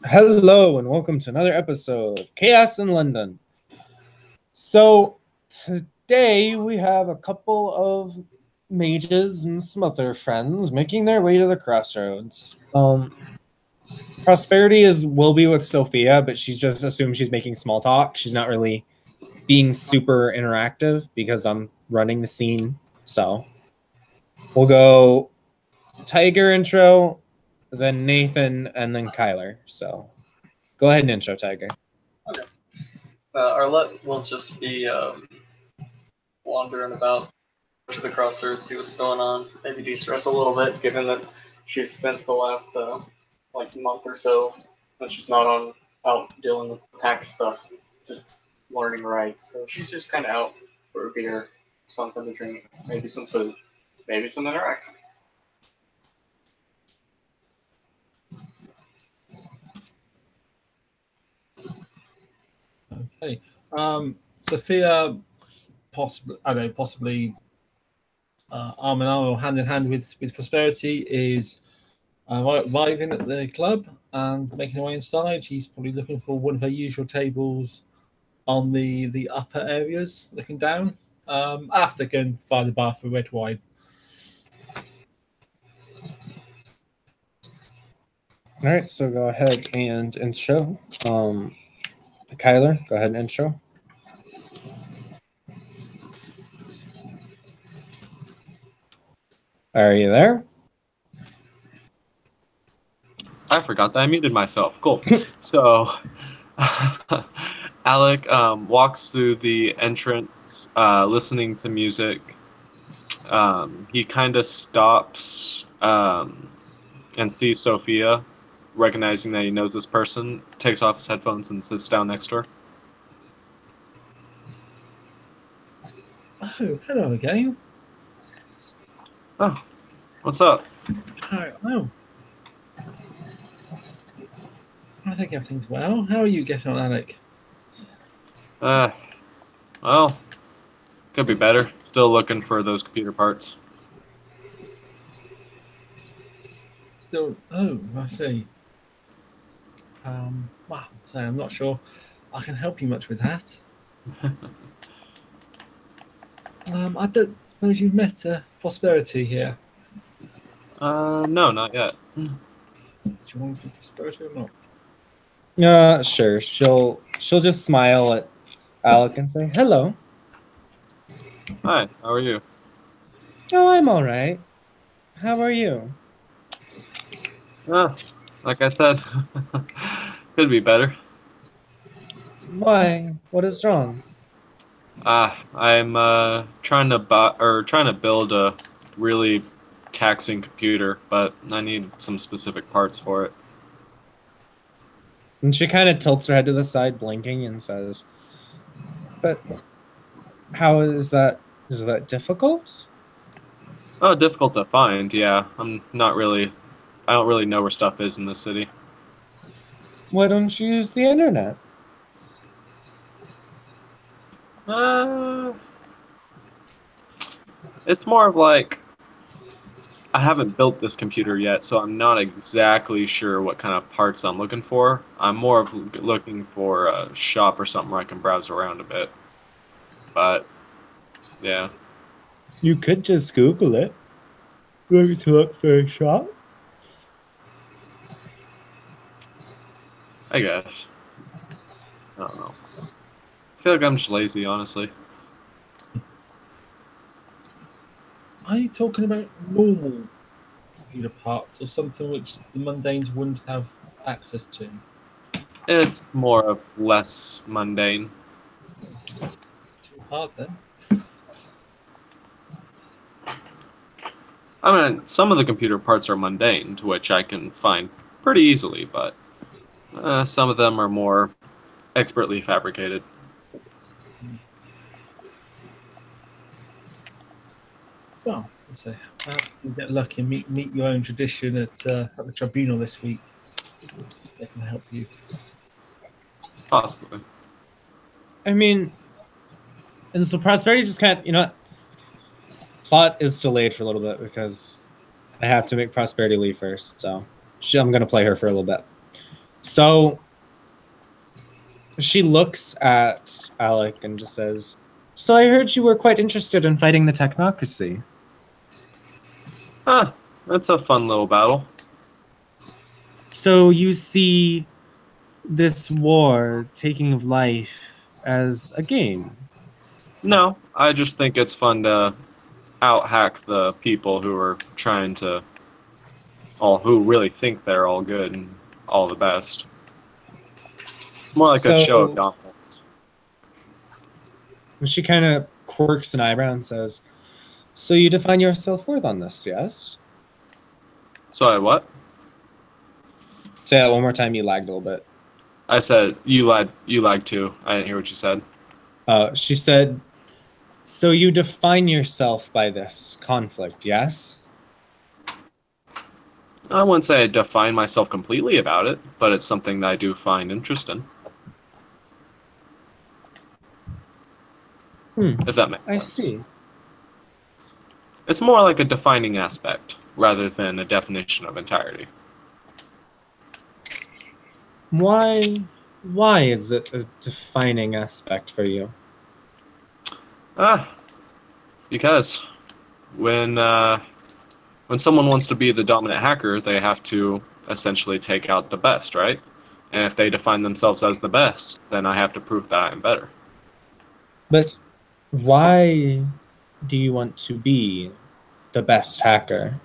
Hello and welcome to another episode of Chaos in London. So today we have a couple of mages and some other friends making their way to the crossroads. Prosperity will be with Sophia, but she's just assumed she's making small talk. She's not really being super interactive because I'm running the scene. So we'll go Tiger intro, then Nathan, and then Kyler. So go ahead and intro Tiger. Okay. Arlette will just be wandering about to the crossroads, see what's going on, maybe de-stress a little bit, given that she's spent the last month or so when she's not out dealing with pack stuff, just learning rights. So she's just kind of out for a beer, something to drink, maybe some food, maybe some interaction. Okay. Sophia, possibly arm in arm or hand in hand with Prosperity is arriving at the club and making her way inside. She's probably looking for one of her usual tables on the upper areas, looking down. After going via the bar for red wine. All right, so go ahead and intro. Kyler, go ahead and intro. Are you there? I forgot that I muted myself. Cool. So, Alec walks through the entrance, listening to music. He kind of stops and sees Sophia, recognizing that he knows this person, takes off his headphones and sits down next to her. Oh, hello again. Oh, what's up? Oh. I think everything's well. How are you getting on, Alec? Well, could be better. Still looking for those computer parts. Still, oh, I see. Well, so I'm not sure I can help you much with that. I don't suppose you've met Prosperity here. No, not yet. Do you want to do Prosperity or not? Sure. She'll just smile at Alec and say, "Hello." Hi, how are you? Oh, I'm all right. How are you? Like I said, could be better. Why? What is wrong? I'm trying to build a really taxing computer, but I need some specific parts for it. And she kind of tilts her head to the side, blinking, and says, "But how is that? Is that difficult?" Oh, difficult to find, yeah. I don't really know where stuff is in this city. Why don't you use the internet? It's more of like, I haven't built this computer yet, so I'm not exactly sure what kind of parts I'm looking for. I'm more of looking for a shop or something where I can browse around a bit. But, yeah. You could just Google it. Looking to look for a shop? I guess. I don't know. I feel like I'm just lazy, honestly. Are you talking about normal computer parts or something which the mundanes wouldn't have access to? It's more of less mundane. Too hard then. I mean, some of the computer parts are mundane, to which I can find pretty easily, but some of them are more expertly fabricated. Well, let's say perhaps you get lucky and meet your own tradition at the tribunal this week. They can help you. Possibly. I mean, and so Prosperity just kind of, plot is delayed for a little bit because I have to make Prosperity leave first. So I'm going to play her for a little bit. So she looks at Alec and just says, "So I heard you were quite interested in fighting the technocracy. Ah, that's a fun little battle. So you see this war taking of life as a game." No, I just think it's fun to out-hack the people who are trying to, all who really think they're all good and all the best. It's more like a show of So dominance. she kind of quirks an eyebrow and says, "So you define your self-worth on this, yes?" Sorry, what? Say that one more time. You lagged a little bit. I said you lied. You lied too. I didn't hear what you said. She said, "So you define yourself by this conflict, yes?" I wouldn't say I define myself completely about it, but it's something that I do find interesting. If that makes I sense. see. It's more like a defining aspect rather than a definition of entirety. Why is it a defining aspect for you? Ah, because when when someone wants to be the dominant hacker, they have to essentially take out the best, right? And if they define themselves as the best, then I have to prove that I'm better. But why do you want to be the best hacker?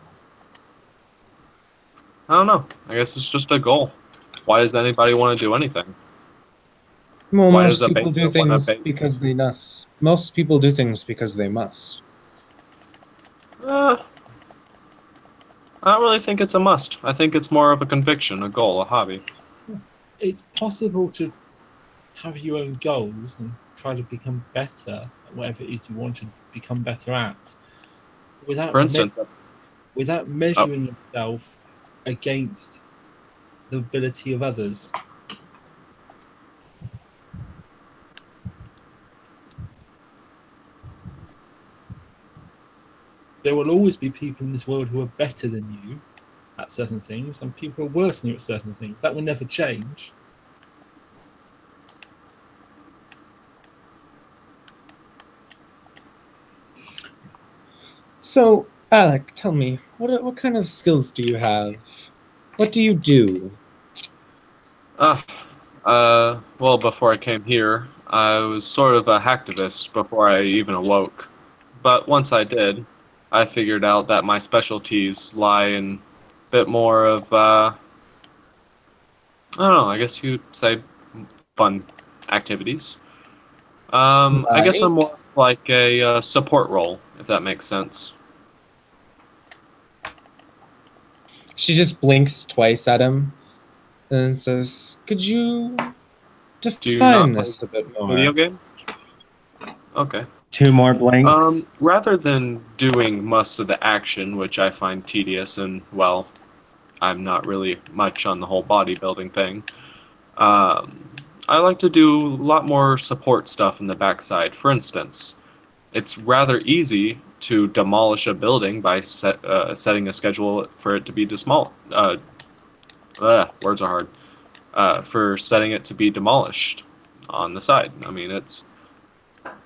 I don't know. I guess it's just a goal. Why does anybody want to do anything? Well, Why does most a people do baker want to things bake? because they must. Most people do things because they must. Uh, I don't really think it's a must. I think it's more of a conviction, a goal, a hobby. It's possible to have your own goals and try to become better at whatever it is you want to become better at, without For instance, without measuring yourself against the ability of others. There will always be people in this world who are better than you at certain things, and people who are worse than you at certain things. That will never change. So, Alec, tell me, what kind of skills do you have? What do you do? well, before I came here, I was sort of a hacktivist before I even awoke. But once I did, I figured out that my specialties lie in a bit more of, I don't know, I guess you'd say fun activities. I guess I'm Like, more like a support role, if that makes sense. she just blinks twice at him and says, "Could you Do you not define play this a bit video more?" games? Okay. Two more blinks. Rather than doing most of the action, which I find tedious and, well, I'm not really much on the whole bodybuilding thing, um, I like to do a lot more support stuff in the backside. For instance, it's rather easy to demolish a building by setting a schedule for it to be words are hard. For setting it to be demolished on the side. I mean,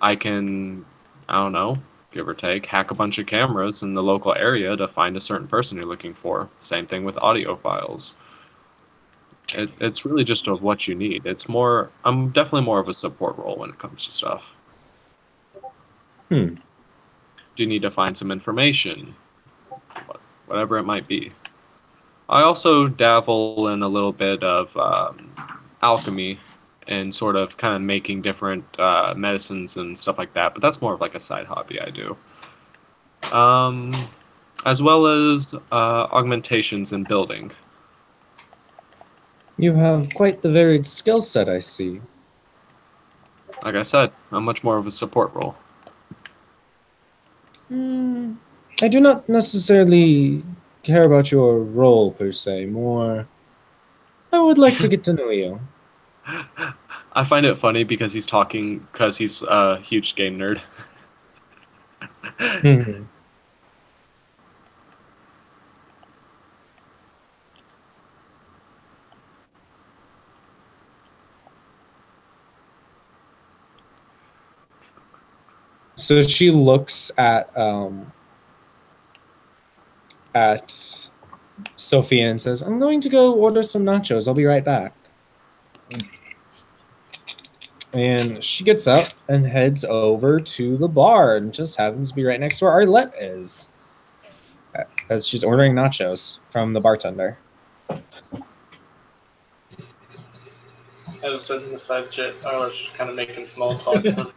I can, I don't know, give or take, hack a bunch of cameras in the local area to find a certain person you're looking for. Same thing with audio files. It's really just of what you need. I'm definitely more of a support role when it comes to stuff. Hmm. Do you need to find some information? Whatever it might be. I also dabble in a little bit of alchemy and sort of kind of making different medicines and stuff like that, but that's more of like a side hobby I do. Um, as well as augmentations in building. You have quite the varied skill set, I see. Like I said, I'm much more of a support role. I do not necessarily care about your role per se. More, I would like to get to know you. I find it funny because he's a huge game nerd. Hmm. So she looks at Sophia and says, "I'm going to go order some nachos. I'll be right back." And she gets up and heads over to the bar and just happens to be right next to where Arlette is, as she's ordering nachos from the bartender. As I said in the side chat, Arlette's just kind of making small talk with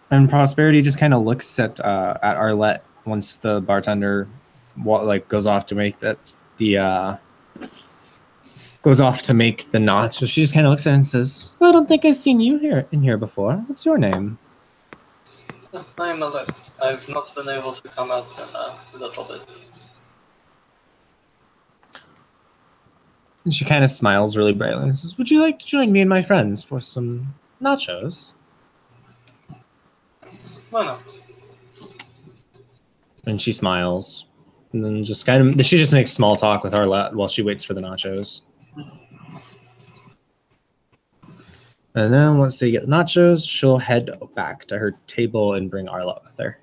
And Prosperity just kind of looks at Arlette once the bartender goes off to make the nachos. So she just kind of looks at it and says, "I don't think I've seen you in here before. What's your name?" I'm Alette. I've not been able to come out in a little bit. And she kind of smiles really brightly and says, "Would you like to join me and my friends for some nachos?" Why not? And she smiles. And then she just makes small talk with Arlette while she waits for the nachos. And then once they get the nachos, she'll head back to her table and bring Arlette with her.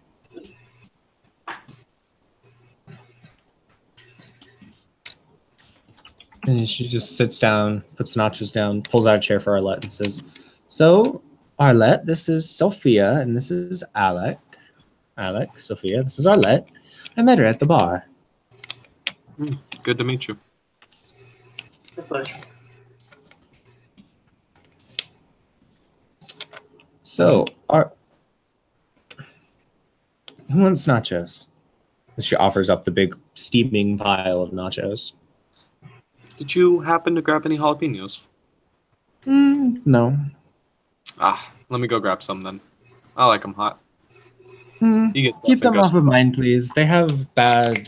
And she just sits down, puts the nachos down, pulls out a chair for Arlette and says, "So, Arlette, this is Sophia, and this is Alec. Alec, Sophia, this is Arlette. I met her at the bar." Good to meet you. It's a pleasure. So, who wants nachos? She offers up the big steaming pile of nachos. Did you happen to grab any jalapenos? No. Let me go grab some then. I like them hot. Keep them off of mine, please. They have bad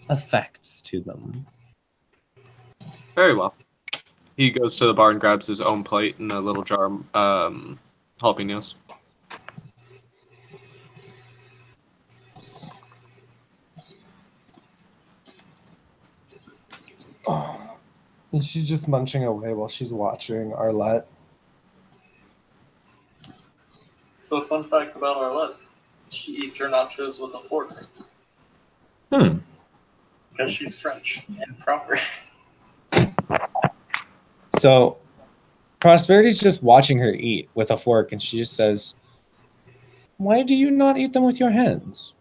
effects to them. Very well. He goes to the bar and grabs his own plate and a little jar of jalapenos. Oh. And she's just munching away while she's watching Arlette. So, fun fact about Arlette: she eats her nachos with a fork. Because she's French and proper. So, Prosperity's just watching her eat with a fork, and she just says, "Why do you not eat them with your hands?"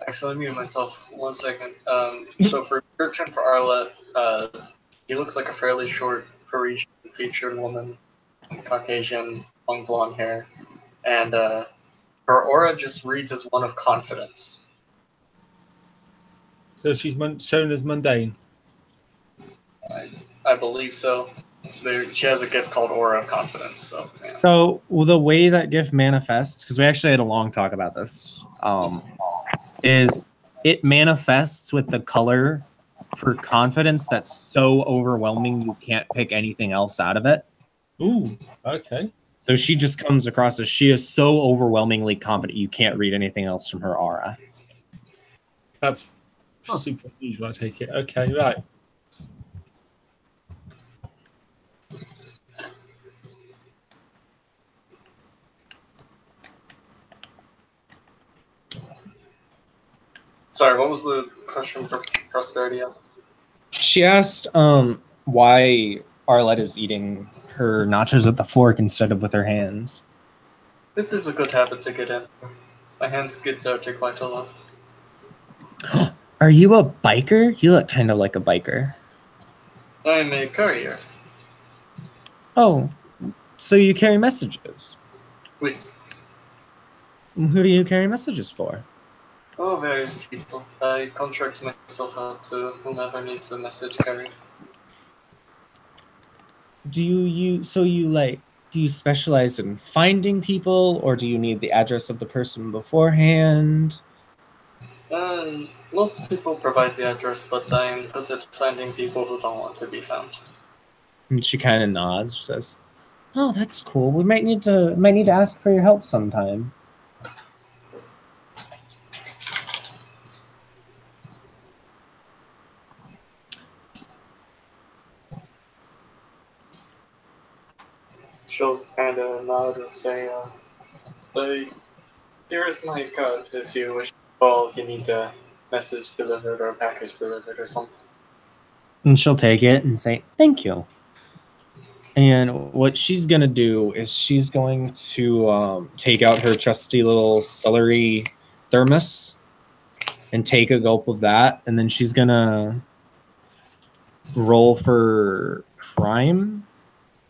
Actually, let me mute myself 1 second. So for description for Arlette, he looks like a fairly short Parisian-featured woman, Caucasian, long blonde hair, and her aura just reads as one of confidence. So she's shown as mundane. I believe so. She has a gift called Aura of Confidence. So, yeah. So the way that gift manifests, because we actually had a long talk about this, is it manifests with the color for confidence that's so overwhelming you can't pick anything else out of it. Ooh, okay. So she just comes across as she is so overwhelmingly confident you can't read anything else from her aura. That's super unusual, I take it. Okay, right. Sorry, what was the question for Prosperity asked? She asked why Arlette is eating her nachos with a fork instead of with her hands. It is a good habit to get in. My hands get dirty quite a lot. Are you a biker? You look kind of like a biker. I'm a courier. Oh, so you carry messages? Wait. Who do you carry messages for? Oh, various people. I contract myself out to whomever needs a message carried. Do you specialize in finding people, or do you need the address of the person beforehand? Most people provide the address, but I'm good at finding people who don't want to be found. And she kind of nods. She says, "Oh, that's cool. We might need to ask for your help sometime." she'll just kind of nod and say, here is my card if you wish to call, if you need a message delivered or a package delivered or something. And she'll take it and say, thank you. And what she's going to do is she's going to take out her trusty little celery thermos and take a gulp of that. And then she's going to roll for crime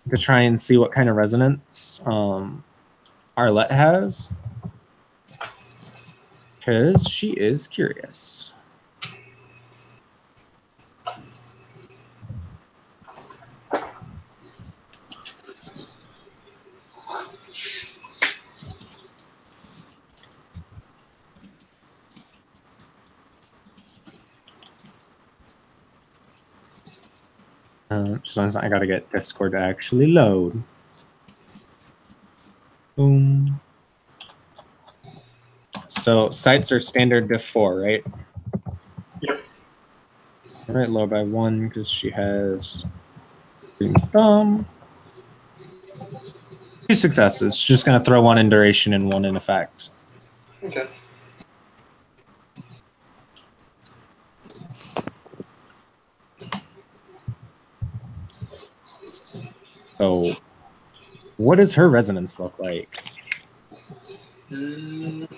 to try and see what kind of resonance Arlette has. Because she is curious. Just one second, I gotta get Discord to actually load. Boom. So sites are standard diff 4, right? Yep. All right, lower by 1 because she has green thumb. 2 successes. She's just gonna throw 1 in duration and 1 in effect. Okay. So, what does her resonance look like? Mm.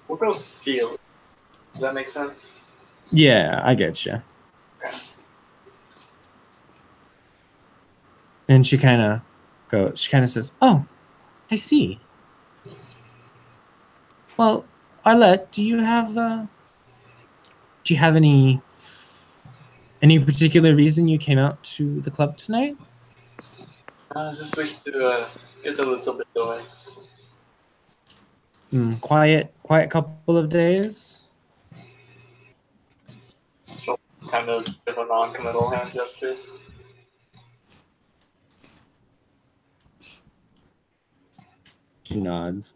We'll go steel. Does that make sense? Yeah, I get you. Okay. And she kind of goes. She kind of says, "Oh, I see. Well, Arlette, do you have any particular reason you came out to the club tonight?" I just wish to get a little bit away. Quiet couple of days. She'll kind of give a non-committal hand gesture. She nods.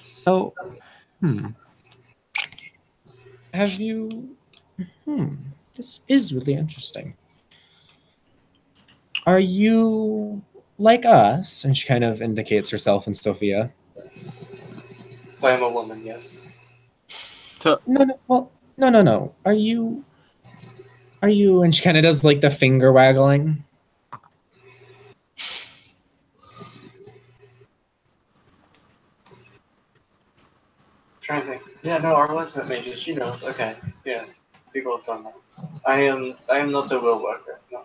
So, have you? This is really interesting. Are you like us? And she kind of indicates herself and Sophia. I am a woman, yes. No. Well, no. Are you? And she kind of does like the finger waggling. Trying to think. Yeah, no, our met mages. She knows. Okay, yeah, people have done that. I am not a will worker. No.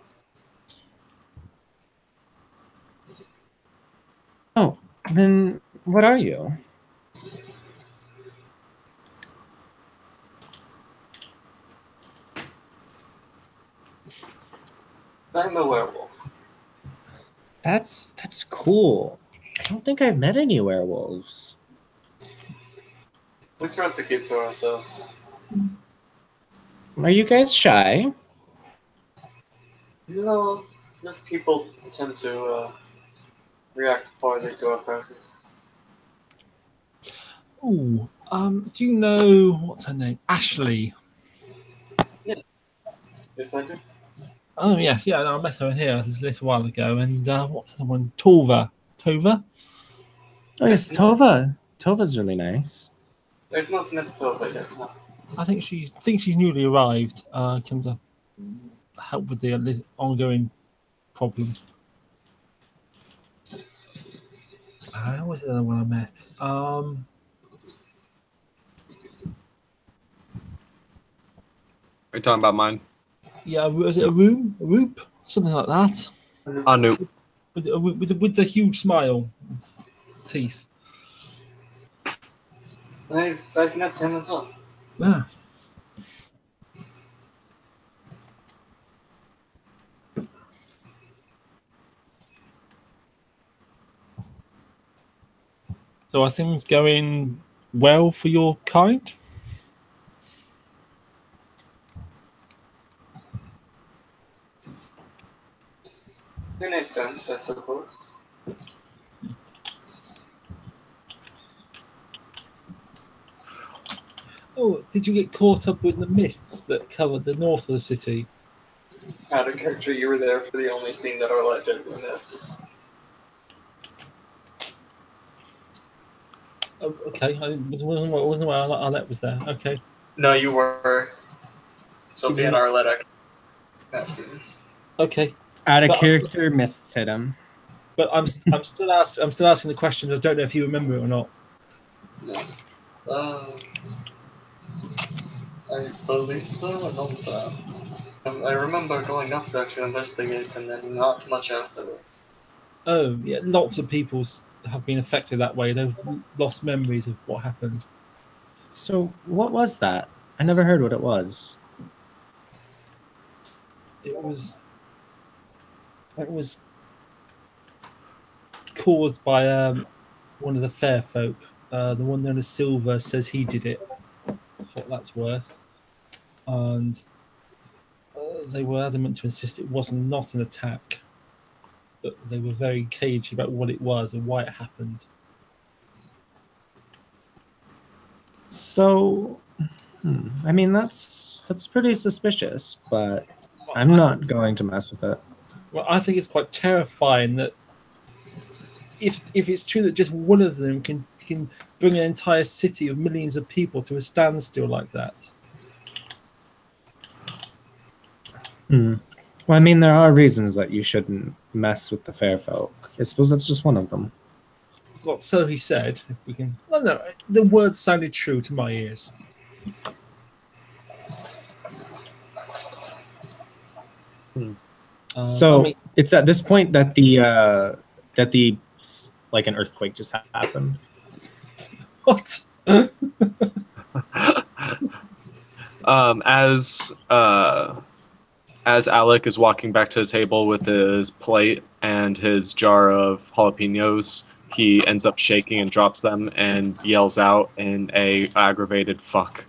Oh, then what are you? I'm a werewolf. That's cool. I don't think I've met any werewolves. We try to keep to ourselves. Are you guys shy? No, just people tend to react poorly to our presence. Oh, do you know what's her name? Ashley. Yes, I do. Oh yes, yeah. No, I met her in here a little while ago. And what's the one? Tova. Tova. Oh yes, Tova. Tova's really nice. There's not met Tova yet. No. I think she's newly arrived. Come to help with the ongoing problem. Who was the other one I met? Are you talking about mine? Yeah, was it a Roop? Something like that. Anu. With the huge smile, teeth. I've met him as well. Ah. So are things going well for your kind? In a sense, I suppose. Oh, did you get caught up with the mists that covered the north of the city? Out of character, you were there for the only scene that Arlette did with mists. Oh, okay, I wasn't aware Arlette was there. Okay. No, you were. Sophia and Arlette actually that scene. Okay. Out of But- character, mists hit him. But I'm still asking the question. I don't know if you remember it or not. No. I believe so. I don't. I remember going up there to investigate, and then not much afterwards. Oh, yeah, lots of people have been affected that way. They've lost memories of what happened. So what was that? I never heard what it was. It was caused by one of the fair folk. The one known as Silver says he did it. For what that's worth, and they were adamant to insist it was not an attack, but they were very cagey about what it was and why it happened. So, I mean, that's pretty suspicious, but I'm not going to mess with it. Well, I think it's quite terrifying that if it's true that just one of them can bring an entire city of millions of people to a standstill like that. Well, I mean, there are reasons that you shouldn't mess with the fair folk. I suppose that's just one of them. Well, so he said. If we can, well, no, the words sounded true to my ears. So I mean, it's at this point that the like an earthquake just happened. what? As Alec is walking back to the table with his plate and his jar of jalapenos, he ends up shaking and drops them and yells out in a aggravated fuck.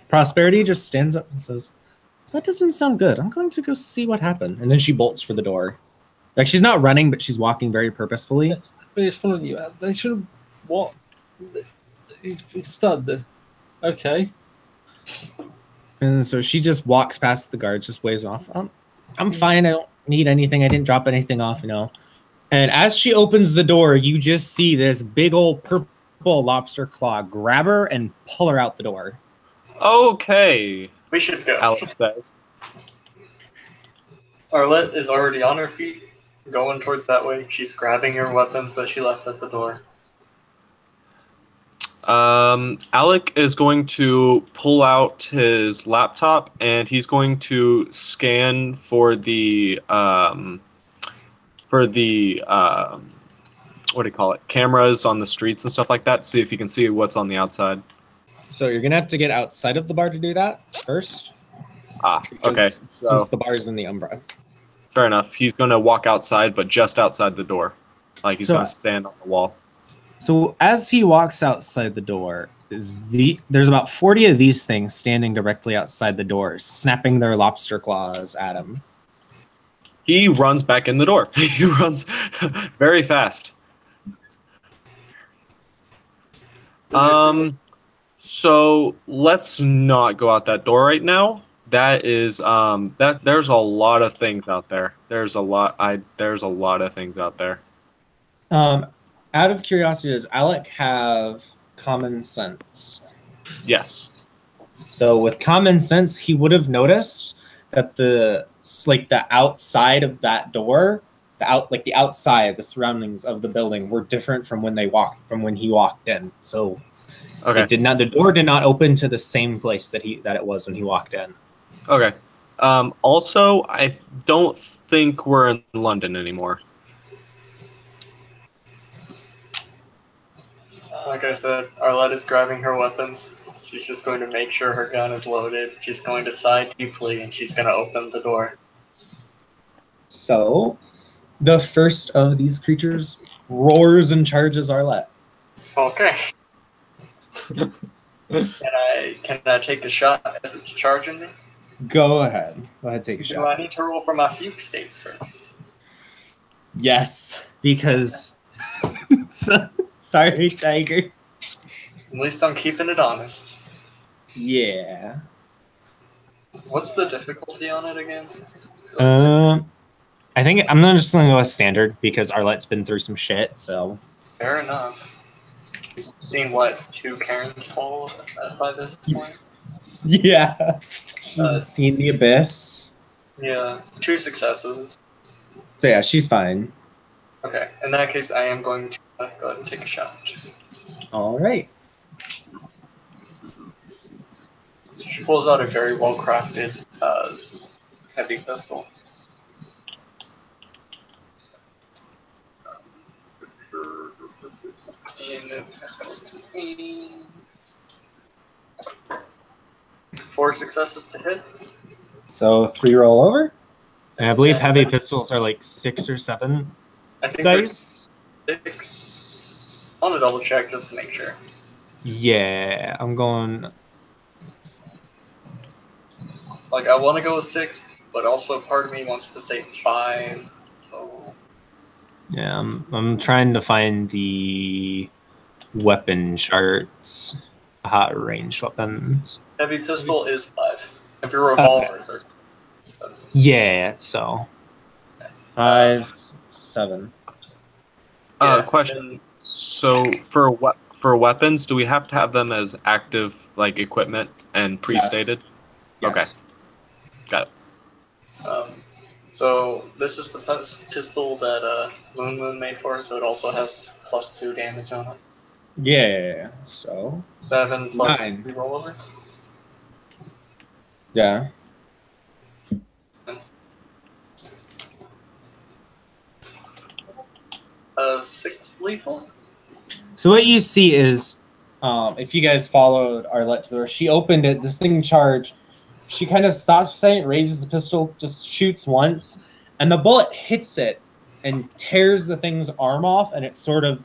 Prosperity just stands up and says, "That doesn't sound good. I'm going to go see what happened." And then she bolts for the door. Like, she's not running, but she's walking very purposefully. But he's following you. They should have. What? He's stunned. Okay. And so she just walks past the guards, just waves off. I'm fine. I don't need anything. I didn't drop anything off, you know. And as she opens the door, you just see this big old purple lobster claw grab her and pull her out the door. Okay, We should go. Alec says. Arlette is already on her feet, going towards that way. She's grabbing her weapons that she left at the door. Alec is going to pull out his laptop and he's going to scan for the what do you call it? Cameras on the streets and stuff like that. See if you can see what's on the outside. So you're gonna have to get outside of the bar to do that first. Okay. So Since the bar is in the Umbra. fair enough. He's going to walk outside, but just outside the door. Like he's going to stand on the wall. So as he walks outside the door, there's about 40 of these things standing directly outside the door, snapping their lobster claws at him. He runs back in the door. He runs very fast. So let's not go out that door right now. That is there's a lot of things out there. There's a lot of things out there. Out of curiosity, does Alec have common sense? Yes. So with common sense, he would have noticed that the outside of that door, the outside, the surroundings of the building were different from when he walked in. So Okay. the door did not open to the same place that it was when he walked in. Okay. Also, I don't think we're in London anymore. Like I said, Arlette is grabbing her weapons. She's just going to make sure her gun is loaded. She's going to sigh deeply, and she's going to open the door. So the first of these creatures roars and charges Arlette. Okay. Can I take a shot as it's charging me? Go ahead. Go ahead, take a Do shot. I need to roll for my fugue states first? Yes, because sorry, Tiger. At least I'm keeping it honest. Yeah. What's the difficulty on it again? So I think I'm just gonna go with standard because Arlette's been through some shit. So fair enough. He's seen what, 2 Karens fall by this point? yeah, she's seen the abyss. Yeah, 2 successes. So yeah, she's fine. Okay, in that case, I am going to go ahead and take a shot. All right. So she pulls out a very well-crafted heavy pistol. And it goes to aim. 4 successes to hit. So 3 roll over, and I believe And heavy then pistols are like 6 or 7 I think there's dice. 6. I want to double check just to make sure. Yeah, I'm going. Like, I want to go with 6, but also part of me wants to say 5. So Yeah, I'm trying to find the weapon charts, hot range weapons. heavy pistol is 5. If your revolvers are. Yeah, so 5, 7. Yeah, Question. So for weapons, do we have to have them as active like equipment and pre-stated? Yes. Got it. So this is the pistol that Moon made for us, so it also has +2 damage on it. Yeah. So 7 plus 9. 3 rollover. Yeah. Six lethal. So what you see is, if you guys followed Arlette to the door, she opened it. This thing charged. She kind of stops for a second, raises the pistol, just shoots once, and the bullet hits it and tears the thing's arm off. And it sort of,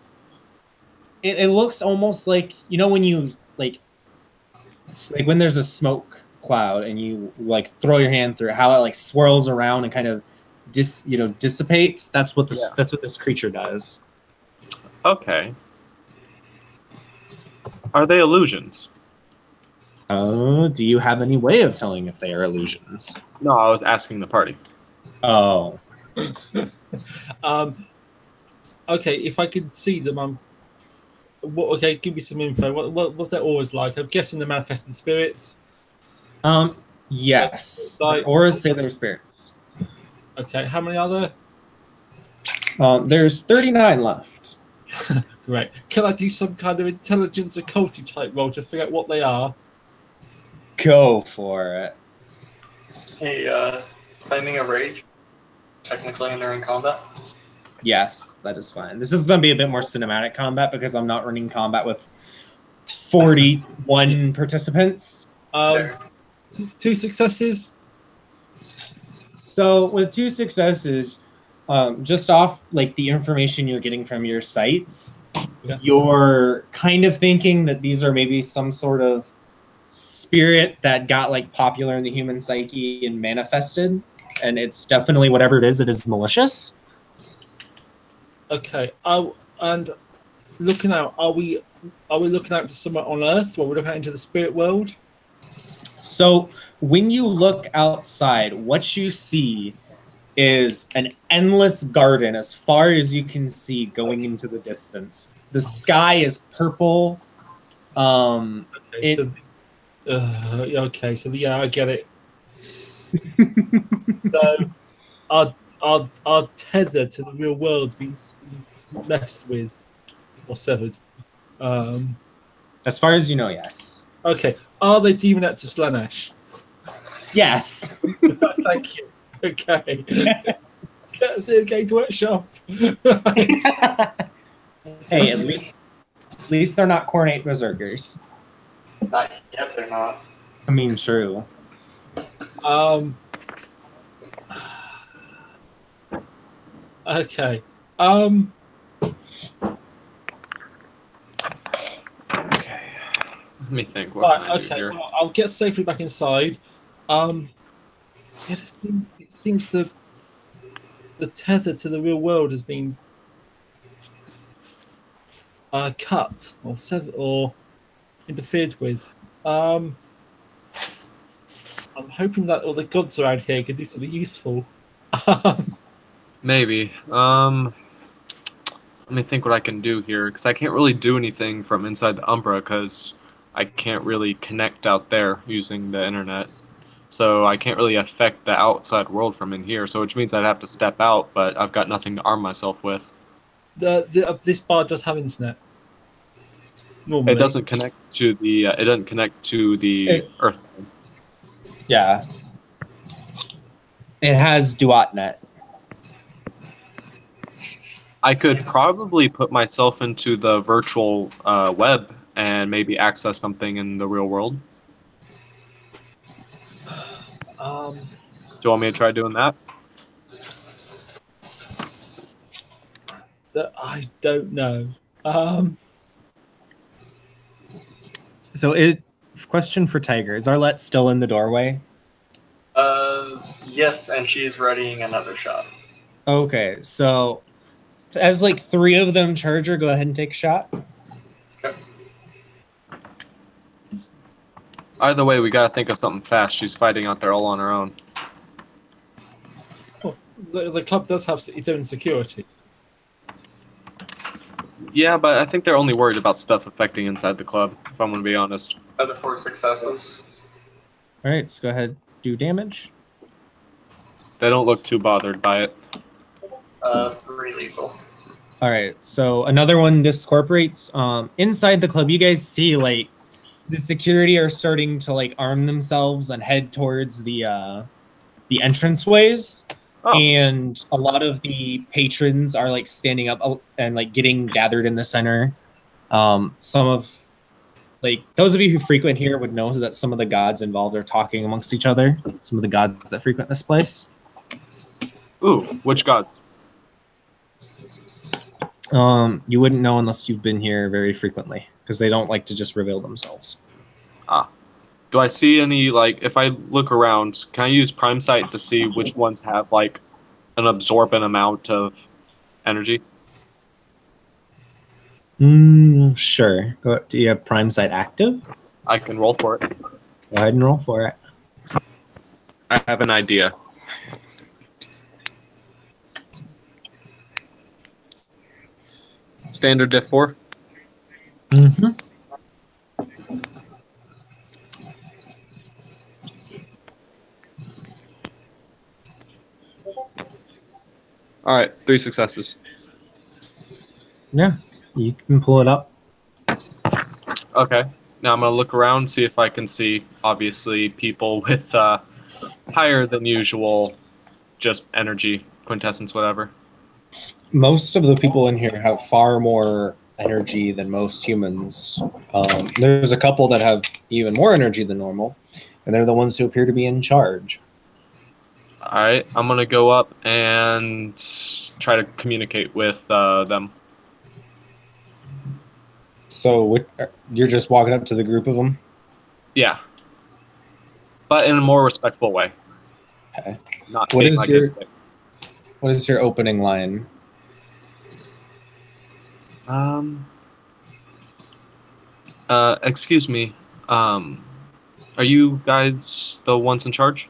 it looks almost like, you know, when you like when there's a smoke cloud and you like throw your hand through it, how it like swirls around and kind of dissipates. That's what this creature does. Okay. Are they illusions? Do you have any way of telling if they are illusions? No, I was asking the party. Oh. Okay, if I could see them, okay, give me some info. What they're always like? I'm guessing they're manifested spirits. Yes. Like, Auras say they're spirits. Okay, how many are there? There's 39 left. Great. Can I do some kind of intelligence occulty type roll to figure out what they are? Go for it. Hey, claiming a rage. Technically, when they're in combat. Yes, that is fine. This is going to be a bit more cinematic combat because I'm not running combat with 41 participants. 2 successes. So with 2 successes, just off like the information you're getting from your sites, you're kind of thinking that these are maybe some sort of spirit that got like popular in the human psyche and manifested, and it's definitely whatever it is malicious. Okay. And looking out, are we looking out to somewhere on Earth, or are we looking out into the spirit world? So when you look outside, what you see is an endless garden as far as you can see going into the distance. The sky is purple. Okay, so yeah, I get it. So our tether to the real world's been messed with or severed. As far as you know, yes. Okay. Are they demonettes of Slaanesh? Yes. Thank you. Okay. Can't see a Games Workshop. Right. Hey, at least they're not cornate berserkers. Not yet, they're not. I mean, true. Okay. Let me think. Right. Okay. Well, I'll get safely back inside. It seems the tether to the real world has been cut or severed or interfered with. I'm hoping that all the gods around here could do something useful. Maybe. Let me think what I can do here, because I can't really do anything from inside the Umbra, because I can't really connect out there using the internet. So I can't really affect the outside world from in here, so which means I'd have to step out, but I've got nothing to arm myself with. This bar does have internet. Normally. It doesn't connect to the Earth. Yeah. It has DuatNet. I could probably put myself into the virtual web and maybe access something in the real world. Do you want me to try doing that? I don't know. So, question for Tiger: is Arlette still in the doorway? Yes, and she's readying another shot. Okay, so as like 3 of them charge her, go ahead and take a shot. Okay. Either way, we gotta think of something fast. She's fighting out there all on her own. Well, the club does have its own security. Yeah, but I think they're only worried about stuff affecting inside the club, if I'm gonna be honest. Other 4 successes. All right, so go ahead, do damage. They don't look too bothered by it. 3 lethal. All right, so another one discorporates. Inside the club, you guys see like the security are starting to like arm themselves and head towards the entranceways. Oh. And a lot of the patrons are like standing up and like getting gathered in the center. Some of like those of you who frequent here would know that some of the gods involved are talking amongst each other. Some of the gods that frequent this place. Ooh, which gods? You wouldn't know unless you've been here very frequently because they don't like to just reveal themselves. Do I see any, like, if I look around, can I use Prime Sight to see which ones have, like, an absorbent amount of energy? Sure. Do you have Prime Sight active? I can roll for it. Go ahead and roll for it. I have an idea. Standard diff 4? Mm-hmm. All right, 3 successes. Yeah, you can pull it up. Okay, now I'm gonna look around, see if I can see, obviously, people with higher than usual, just energy, quintessence, whatever. Most of the people in here have far more energy than most humans. There's a couple that have even more energy than normal, and they're the ones who appear to be in charge. All right, I'm gonna go up and try to communicate with them. So you're just walking up to the group of them? Yeah, but in a more respectful way. Okay. Not What being is like your- it. What is your opening line? Excuse me. Are you guys the ones in charge?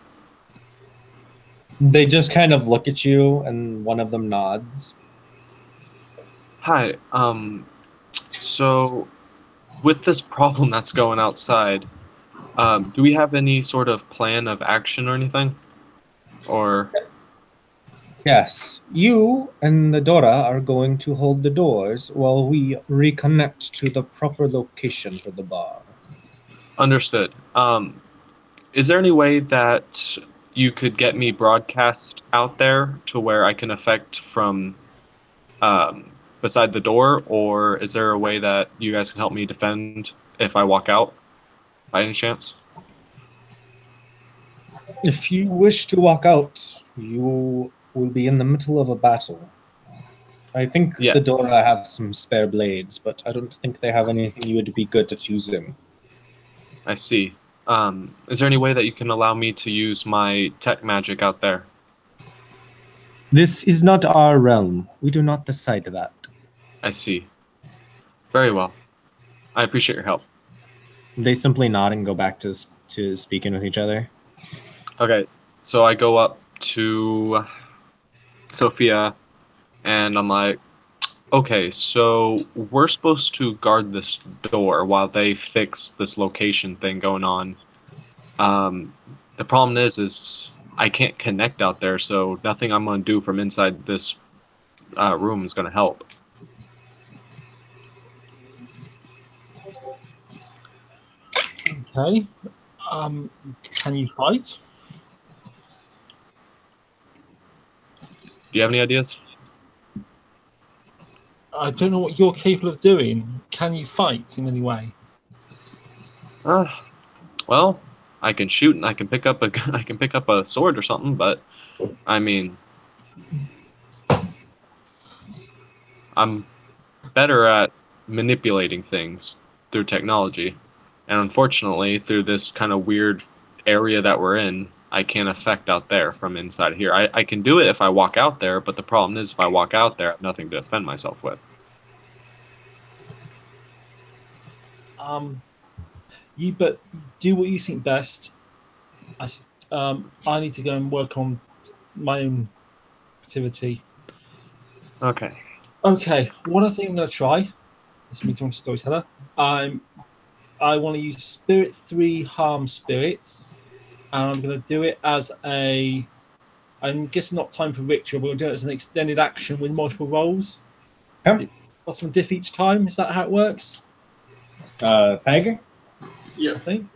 They just kind of look at you, and one of them nods. Hi. So with this problem that's going outside, do we have any sort of plan of action or anything? Or Yes, you and the Dora are going to hold the doors while we reconnect to the proper location for the bar. understood. Is there any way that you could get me broadcast out there to where I can affect from beside the door, or is there a way that you guys can help me defend if I walk out by any chance? If you wish to walk out, you will be in the middle of a battle. I think Yeah. the Dora have some spare blades, but I don't think they have anything you would be good at using. I see. Is there any way that you can allow me to use my tech magic out there? This is not our realm. We do not decide that. I see. Very well. I appreciate your help. They simply nod and go back to speaking with each other. Okay, so I go up to Sophia, and I'm like, okay, so we're supposed to guard this door while they fix this location thing going on. The problem is I can't connect out there, so nothing I'm going to do from inside this room is going to help. Okay. Can you fight? Do you have any ideas? I don't know what you're capable of doing. Can you fight in any way? Well, I can shoot and I can pick up a sword or something, but I mean, I'm better at manipulating things through technology, and unfortunately, through this kind of weird area that we're in, I can't affect out there from inside here. I can do it if I walk out there, but the problem is if I walk out there, I have nothing to defend myself with. You do what you think best. I need to go and work on my own activity. Okay. Okay, what I think I'm going to try. This is me talking to storyteller. I want to use Spirit 3 Harm Spirits, and I'm going to do it as a. I'm guessing not time for ritual, but we'll do it as an extended action with multiple rolls. Yeah. Plus one diff each time. Is that how it works? Tiger? Yeah. I think.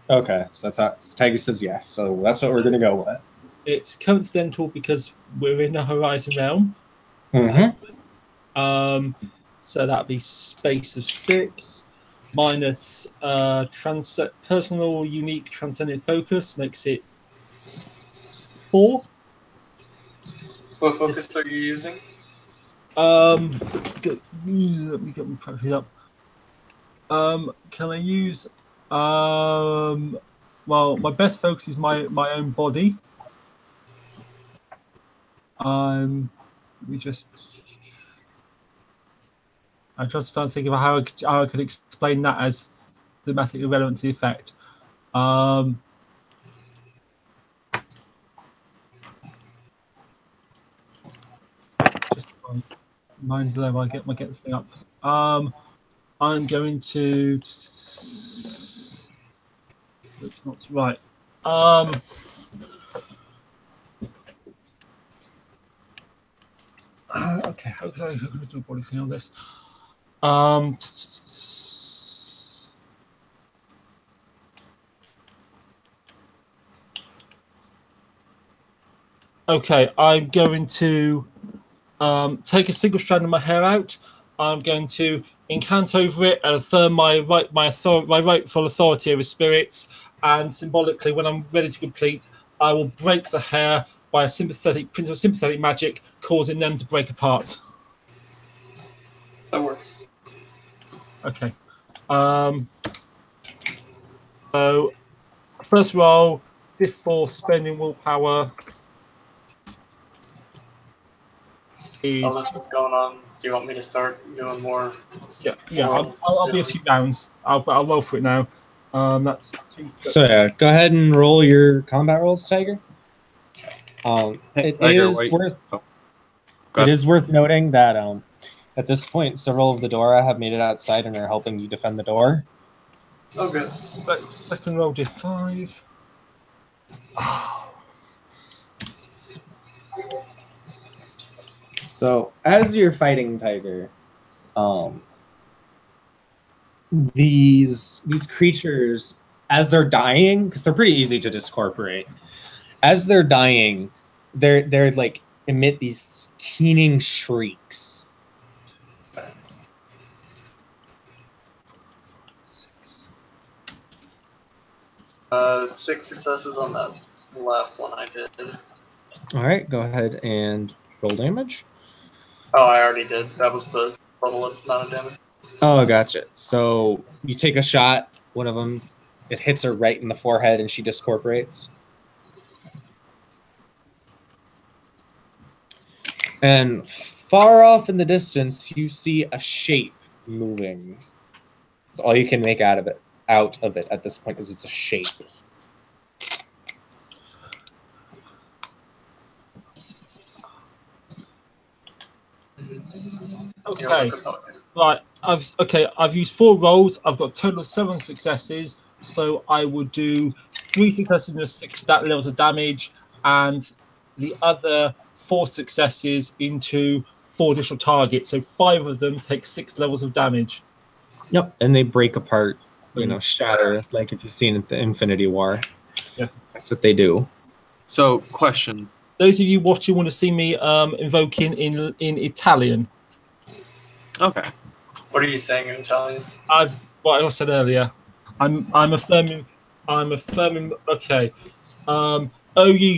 Okay, so that's how Tiger says yes. So that's what we're gonna go with. It's coincidental because we're in a Horizon realm. Mm-hmm. So that'd be space of 6 minus personal unique transcendent focus makes it 4. What focus are you using? Let me get my properties up. Can I use well, my best focus is my own body. I'm just trying to think of how I could explain that as thematically relevant to the effect. Just mind level, I get the thing up. I'm going to. That's not right. Okay, how can I do a body thing on this? Okay, I'm going to take a single strand of my hair out. I'm going to incant over it and affirm my rightful authority over spirits. And symbolically, when I'm ready to complete, I will break the hair by a principle of sympathetic magic, causing them to break apart. That works. Okay. So, first roll, diff 4, spending willpower. While this is going on, do you want me to start doing more? Yeah. I'll be a few rounds. I'll roll for it now. That's 2. So yeah, go ahead and roll your combat rolls, Tiger. It is worth noting that at this point, several of the Dora have made it outside and are helping you defend the door. Oh, good. Second roll, diff 5. So as you're fighting Tiger, these creatures, as they're dying, because they're pretty easy to discorporate, as they're dying, they're like emit these keening shrieks. 6 successes on that last one I did. All right, go ahead and roll damage. Oh, I already did. That was the total amount of damage. Oh, gotcha. So you take a shot. One of them It hits her right in the forehead, and she discorporates. And far off in the distance, you see a shape moving. That's all you can make out of it. At this point, is it's a shape. Okay. Right. I've used 4 rolls. I've got a total of 7 successes. So I would do 3 successes in the 6 levels of damage, and the other 4 successes into 4 additional targets. So 5 of them take 6 levels of damage. Yep, and they break apart, shatter, like if you've seen the Infinity War. Yes. That's what they do. So, question. Those of you watching want to see me invoking in Italian. Okay. What are you saying in Italian? What I said earlier. I'm affirming. Okay. O ye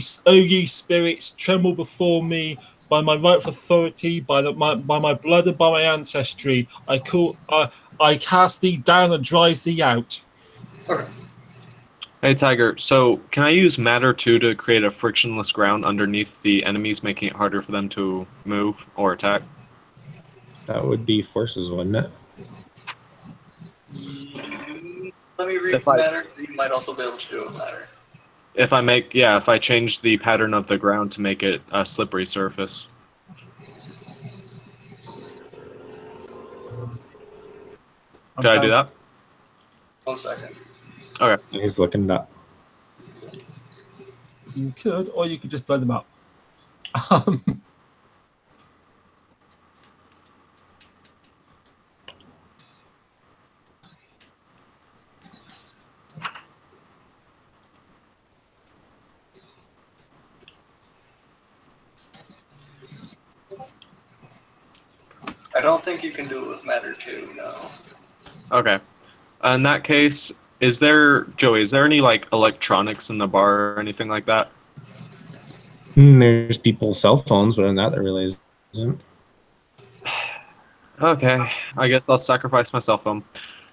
spirits, tremble before me by my right of authority, by my blood and by my ancestry. I cast thee down and drive thee out. Okay. Hey, Tiger. So, can I use Matter 2 to create a frictionless ground underneath the enemies, making it harder for them to move or attack? That would be forces, wouldn't it? Let me read Matter. You might also be able to do it with Matter. If I change the pattern of the ground to make it a slippery surface. Did I do that? 1 second. Okay. He's looking it up. You could, or you could just blow them up. I don't think you can do it with Matter 2, no. Okay. In that case, is there any like electronics in the bar or anything like that? There's people's cell phones, but in that there really isn't. Okay, I guess I'll sacrifice my cell phone.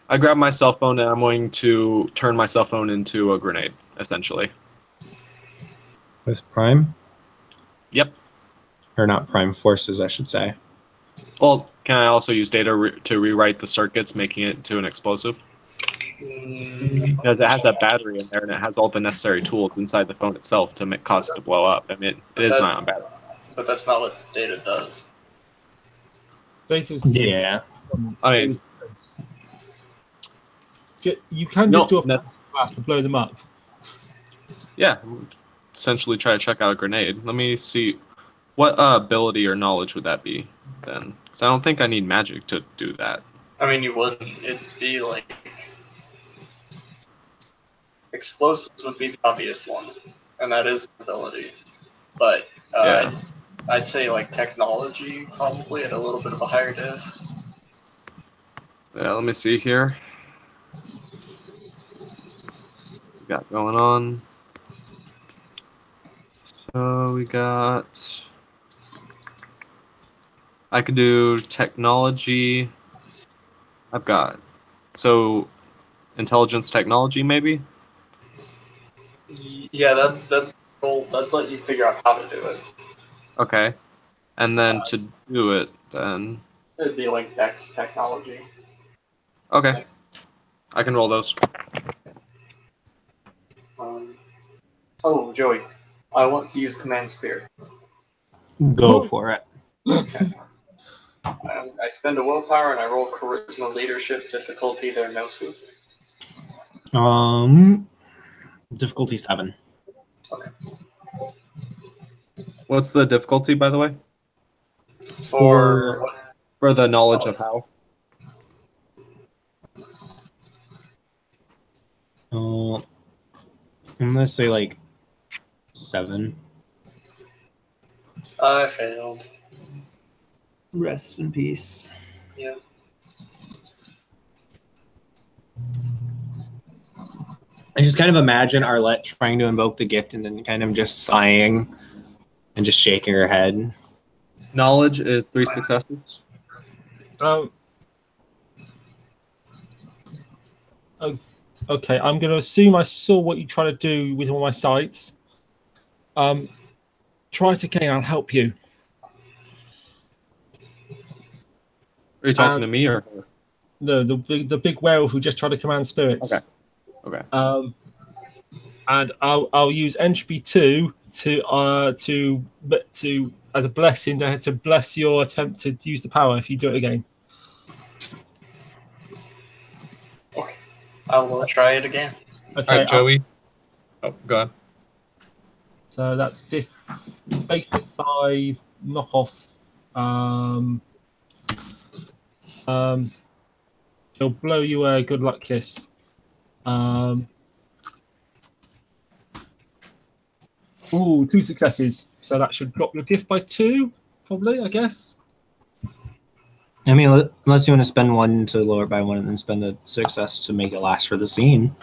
I grab my cell phone and I'm going to turn my cell phone into a grenade, essentially. With Prime? Yep. Or not Prime Forces, I should say. Well, can I also use data to rewrite the circuits, making it to an explosive? Because it has a battery in there and it has all the necessary tools inside the phone itself to cause it to blow up. I mean, it is not on battery. But that's not what data does. Yeah. I mean, you can just do a blast to blow them up. Yeah, essentially try to check out a grenade. Let me see. What ability or knowledge would that be then? Because I don't think I need magic to do that. I mean, you wouldn't. It'd be like... Explosives would be the obvious one, and that is an ability. But Yeah. I'd say like technology probably at a little bit of a higher div. Yeah, let me see here. We got going on. So we got... I could do technology. I've got... So, intelligence technology, maybe? Yeah, that'd let you figure out how to do it. Okay. And then to do it, then... It'd be like Dex technology. Okay. I can roll those. Oh, Joey, I want to use Command Spirit. Go for it. Okay. I spend a willpower and I roll Charisma, Leadership, Difficulty, their Gnosis. Difficulty 7. Okay. What's the difficulty, by the way? For the knowledge of how? I'm gonna say like 7. I failed. Rest in peace. Yeah. I just kind of imagine Arlette trying to invoke the gift and then kind of just sighing and just shaking her head. Knowledge is 3 successes. Okay, I'm going to assume I saw what you try to do with one of my sights. Try it again. I'll help you. Are you talking to me or her? The big werewolf who just tried to command spirits. Okay. Okay. And I'll use entropy 2 to as a blessing to bless your attempt to use the power if you do it again. Okay. I will try it again. Okay. All right, Joey. Oh, go ahead. So that's basic 5 knockoff. He'll blow you a good luck kiss. Ooh, 2 successes. So that should drop your diff by 2, probably, I guess. I mean, unless you want to spend 1 to lower it by 1 and then spend a success to make it last for the scene.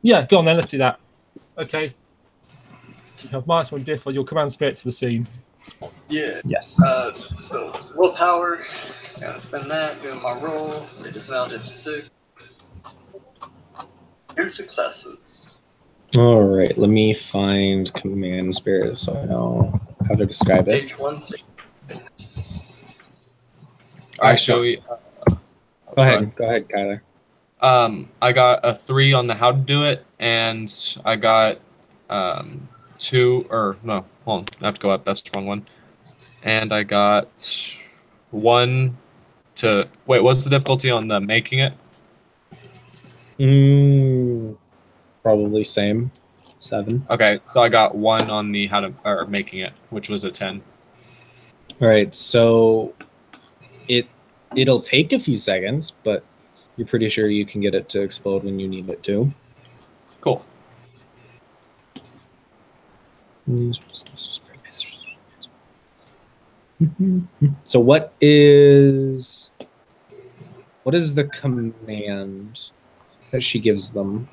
Yeah, go on then, let's do that. Okay. You have -1 diff on your command spirit to the scene. Yeah. Yes. So willpower. Gotta spend that. Doing my roll. It is now to 6. 2 successes. All right, let me find command spirit so I know how to describe it. Page 166. All right, Joey. Go ahead, Kyler. I got a 3 on the how to do it, and I got 2 or no, hold on, I have to go up. That's the wrong one. And I got 1 to wait. What's the difficulty on the making it? Probably same, 7. Okay, so I got 1 on the how to or making it, which was a 10. All right, so it'll take a few seconds, but you're pretty sure you can get it to explode when you need it to. Cool. So what is the command that she gives them?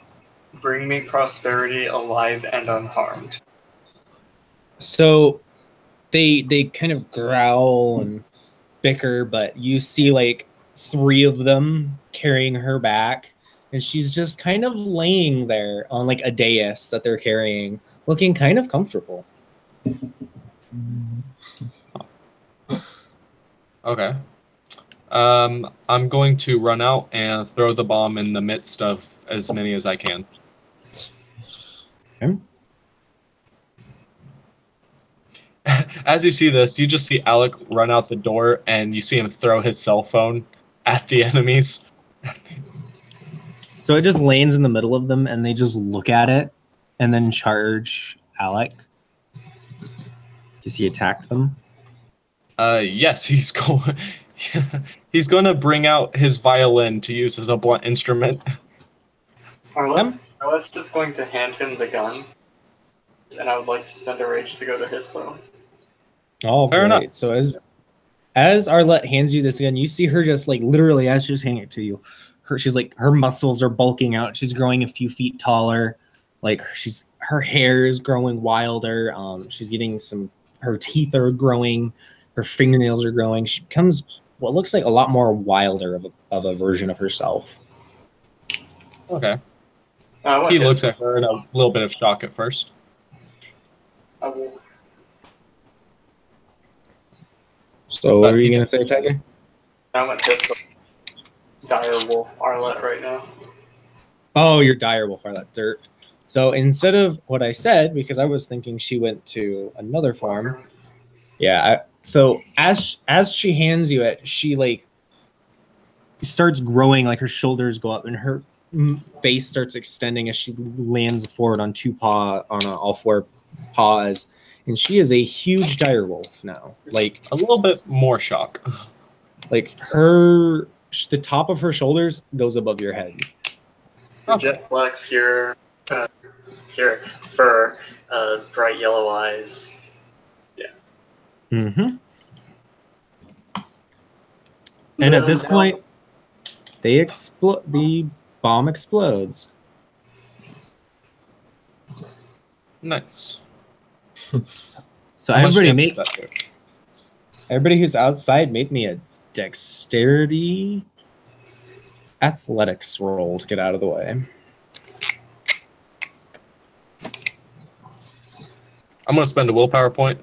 Bring me prosperity alive and unharmed. So they kind of growl and bicker, but you see like 3 of them carrying her back, and she's just kind of laying there on like a dais that they're carrying, looking kind of comfortable. Okay. I'm going to run out and throw the bomb in the midst of as many as I can. Okay. As you see this, you just see Alec run out the door, and you see him throw his cell phone at the enemies. So it just lands in the middle of them, and they just look at it and then charge Alec. Because he attacked them. Yes, he's going. He's going to bring out his violin to use as a blunt instrument. I was just going to hand him the gun, and I would like to spend a rage to go to his phone. Oh, Fair great. enough. So as Arlette hands you this gun, you see her just like literally as she's handing it to you, her muscles are bulking out. She's growing a few feet taller. Like her hair is growing wilder. She's getting her teeth are growing. Her fingernails are growing. She becomes what looks like a lot more wilder of a version of herself. Okay. He looks at her in a little bit of shock at first. I will. So what are you gonna say, Tiger? I'm at his dire wolf Arlette right now. Oh, you're dire wolf Arlette. Dirt. So instead of what I said, because I was thinking she went to another form. Yeah. So as she hands you it, she like starts growing, like her shoulders go up and her face starts extending as she lands forward on all 4 paws, and she is a huge dire wolf now. Like a little bit more shock. Like the top of her shoulders goes above your head. Jet black fur, bright yellow eyes. Yeah. Mm-hmm. And at this point, they explode. The bomb explodes. Nice. So How much everybody damage does that do? everybody who's outside make me a dexterity athletics roll to get out of the way. I'm gonna spend a willpower point.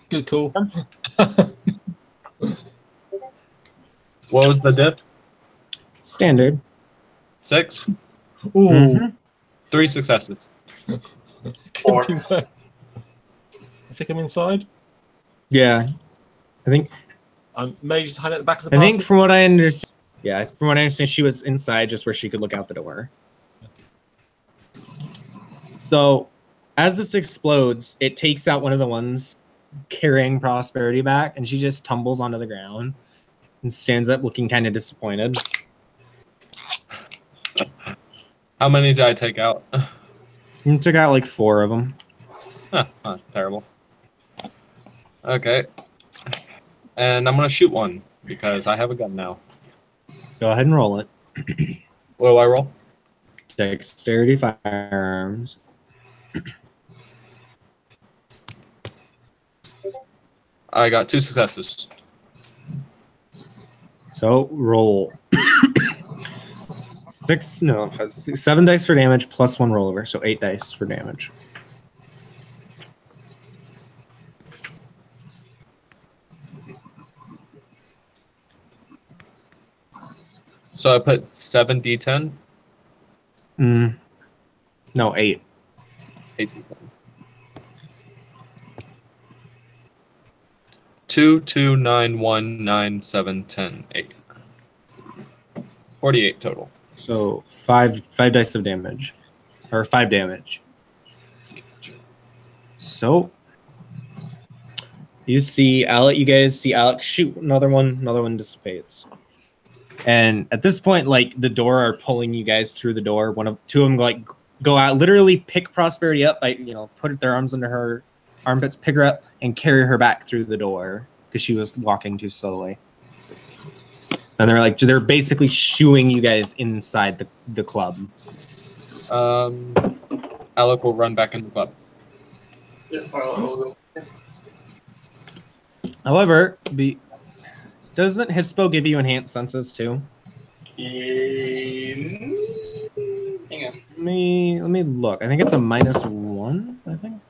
Good call. What was the diff? Standard. 6. Ooh. Mhm. 3 successes. 4. I think I'm inside. Yeah, I think I'm maybe just hiding at the back of the I party. think from what I understand, yeah, from what I understand, she was inside, just where she could look out the door. So, as this explodes, it takes out one of the ones carrying Prosperity back, and she just tumbles onto the ground and stands up, looking kind of disappointed. How many did I take out? And took out like 4 of them. Huh, it's not terrible. Okay. And I'm gonna shoot one because I have a gun now. Go ahead and roll it. What do I roll? Dexterity firearms. I got 2 successes. So roll 7 dice for damage plus 1 rollover, so 8 dice for damage. So I put 7d10. No, 8. 8d10. 2, 2, 9, 1, 9, 7, 10, 8. 48 total. So 5 dice of damage, or 5 damage. So you see Alec. You guys see Alex shoot another one. Another one dissipates. And at this point, like the door are pulling you guys through the door. Two of them like go out, literally pick Prosperity up by put their arms under her armpits, pick her up, and carry her back through the door because she was walking too slowly. And they're basically shooing you guys inside the club. Alec will run back in the club. Yeah, I'll go. However, doesn't Hispo give you enhanced senses too? Hang on. Let me look. I think it's a -1. I think.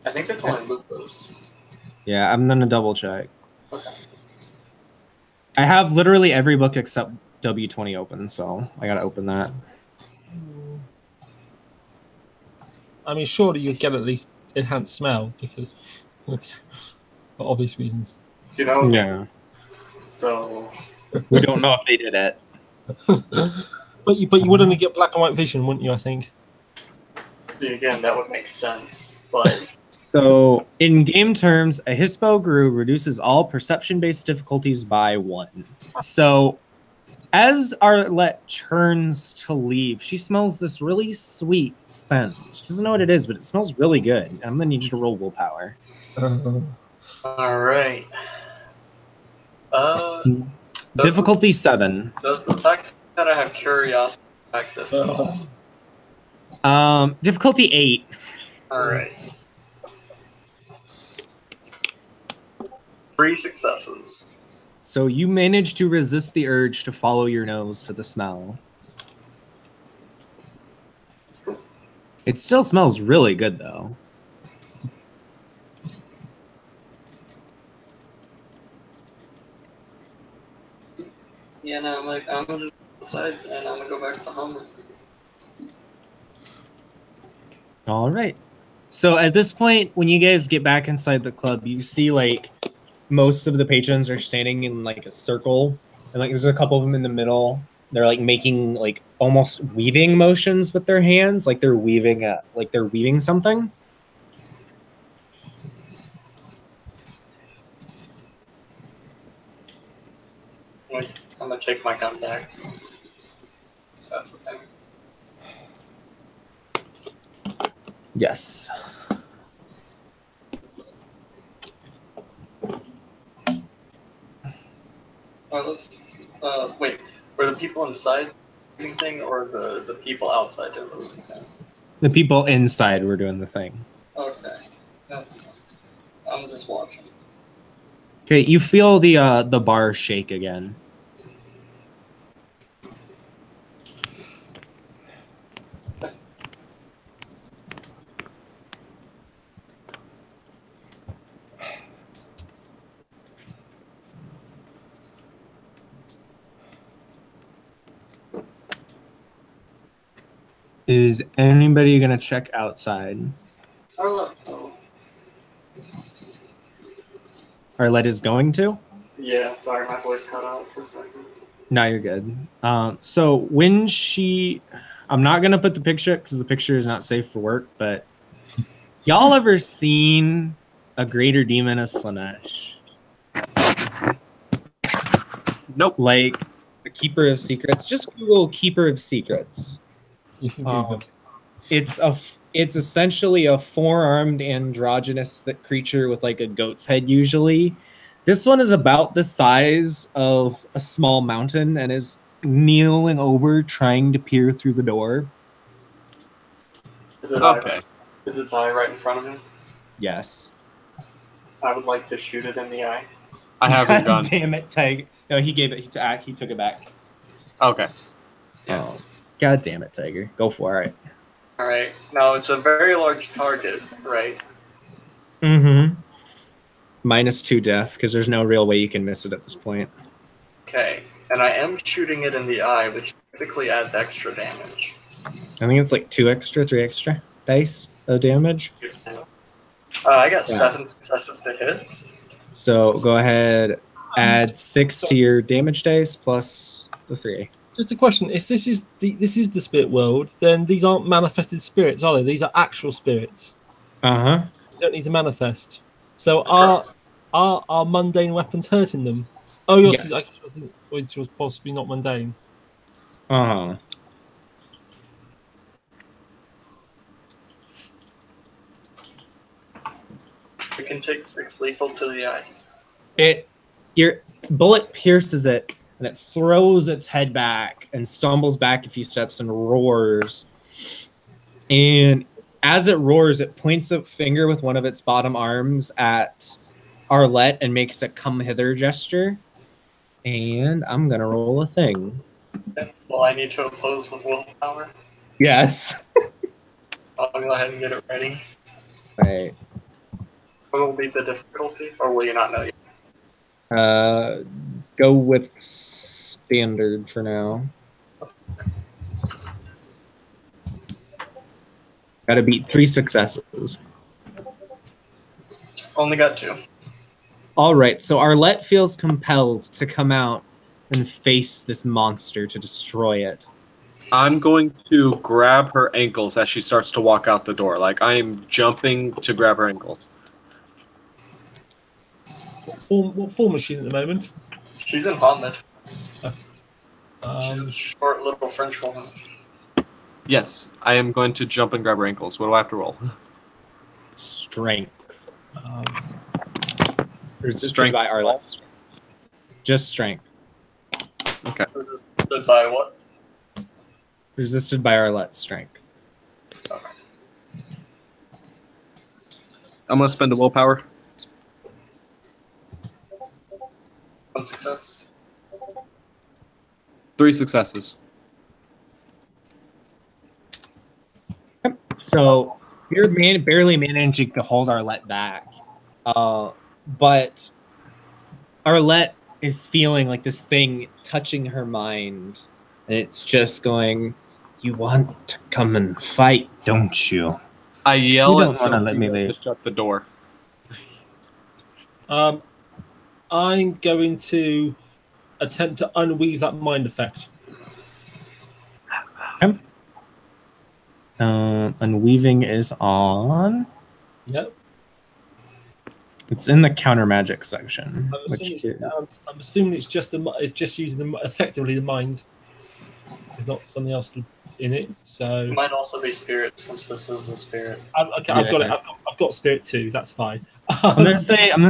I think it's only lupus. Yeah, I'm gonna double check. Okay. I have literally every book except W20 open, so I gotta open that. I mean, surely you'd get at least enhanced smell because, for obvious reasons. So, Yeah. So We don't know if they did it. But you would only get black and white vision, wouldn't you? I think. see, again, that would make sense, but So, in game terms, a Hispo Gru reduces all perception-based difficulties by 1. So, as Arlette turns to leave, she smells this really sweet scent. She doesn't know what it is, but it smells really good. I'm gonna need you to roll willpower. all right. Difficulty 7. Does the fact that I have curiosity affect this at all? Difficulty 8. All right. 3 successes. So you manage to resist the urge to follow your nose to the smell. It still smells really good, though. Yeah, no, I'm just outside and I'm gonna go back to Homer. All right. So at this point, when you guys get back inside the club, you see like most of the patrons are standing in like a circle, and like there's a couple of them in the middle. They're like making like almost weaving motions with their hands, like they're weaving something. I'm gonna take my gun back. That's the thing. Yes. Alright, let's wait. Were the people inside doing thing or the people outside doing the thing? The people inside were doing the thing. Okay. That's fine. I'm just watching. Okay, you feel the bar shake again. Is anybody gonna check outside? Arlette. Oh. Arlette is going to? Yeah, sorry, my voice cut out for a second. No, you're good. So when she, I'm not gonna put the picture because the picture is not safe for work. But y'all ever seen a greater demon of Slanesh? Nope. Like a keeper of secrets? Just Google keeper of secrets. You can Google. It's essentially a four-armed androgynous creature with like a goat's head usually. This one is about the size of a small mountain and is kneeling over trying to peer through the door. Is it Okay. Is its eye right in front of him? Yes. I would like to shoot it in the eye. I haven't gone. Damn it, Tiger. No, he gave it. He took it back. Okay. Oh, God damn it, Tiger. Go for it. All right. Now it's a very large target, right? Mm-hmm. -2 death because there's no real way you can miss it at this point. Okay. And I am shooting it in the eye, which typically adds extra damage. I think it's like 3 extra dice of damage. I got 7 successes to hit. So go ahead, add 6 to your damage dice plus the 3. Just a question: if this is the spirit world, then these aren't manifested spirits, are they? These are actual spirits. Uh-huh. You don't need to manifest. So are mundane weapons hurting them? Oh, yours Yeah. I guess which was possibly not mundane. Uh-huh. You can take 6 lethal to the eye. Your bullet pierces it, and it throws its head back and stumbles back a few steps and roars. And as it roars, it points a finger with one of its bottom arms at Arlette and makes a come hither gesture. And I'm gonna roll a thing. Well, I need to oppose with willpower. Yes. I'll go ahead and get it ready. Right. What will be the difficulty, or will you not know yet? Go with standard for now. Gotta beat 3 successes. Only got 2. All right, so Arlette feels compelled to come out and face this monster to destroy it. I'm going to grab her ankles as she starts to walk out the door. Like I am jumping to grab her ankles. What form is she in at the moment? She's in vomit. She's Um, a short little French woman. Yes, I am going to jump and grab her ankles. What do I have to roll? Strength. Resisted Strength. by Arlette. Just strength. Okay. Resisted by what? Resisted by Arlette's strength. Okay. I'm going to spend a willpower. 1 success. 3 successes. So you're barely managing to hold Arlette back. But Arlette is feeling like this thing touching her mind. And it's just going, you want to come and fight, don't you? I yell You at don't wanna let me Sophia leave. to shut the door. I'm going to attempt to unweave that mind effect. Unweaving is on. Yep. It's in the counter magic section. I'm assuming it's just it's using effectively the mind. There's not something else in it. So It might also be spirit, since this is a spirit. I've got it. I've got spirit too. That's fine. I'm gonna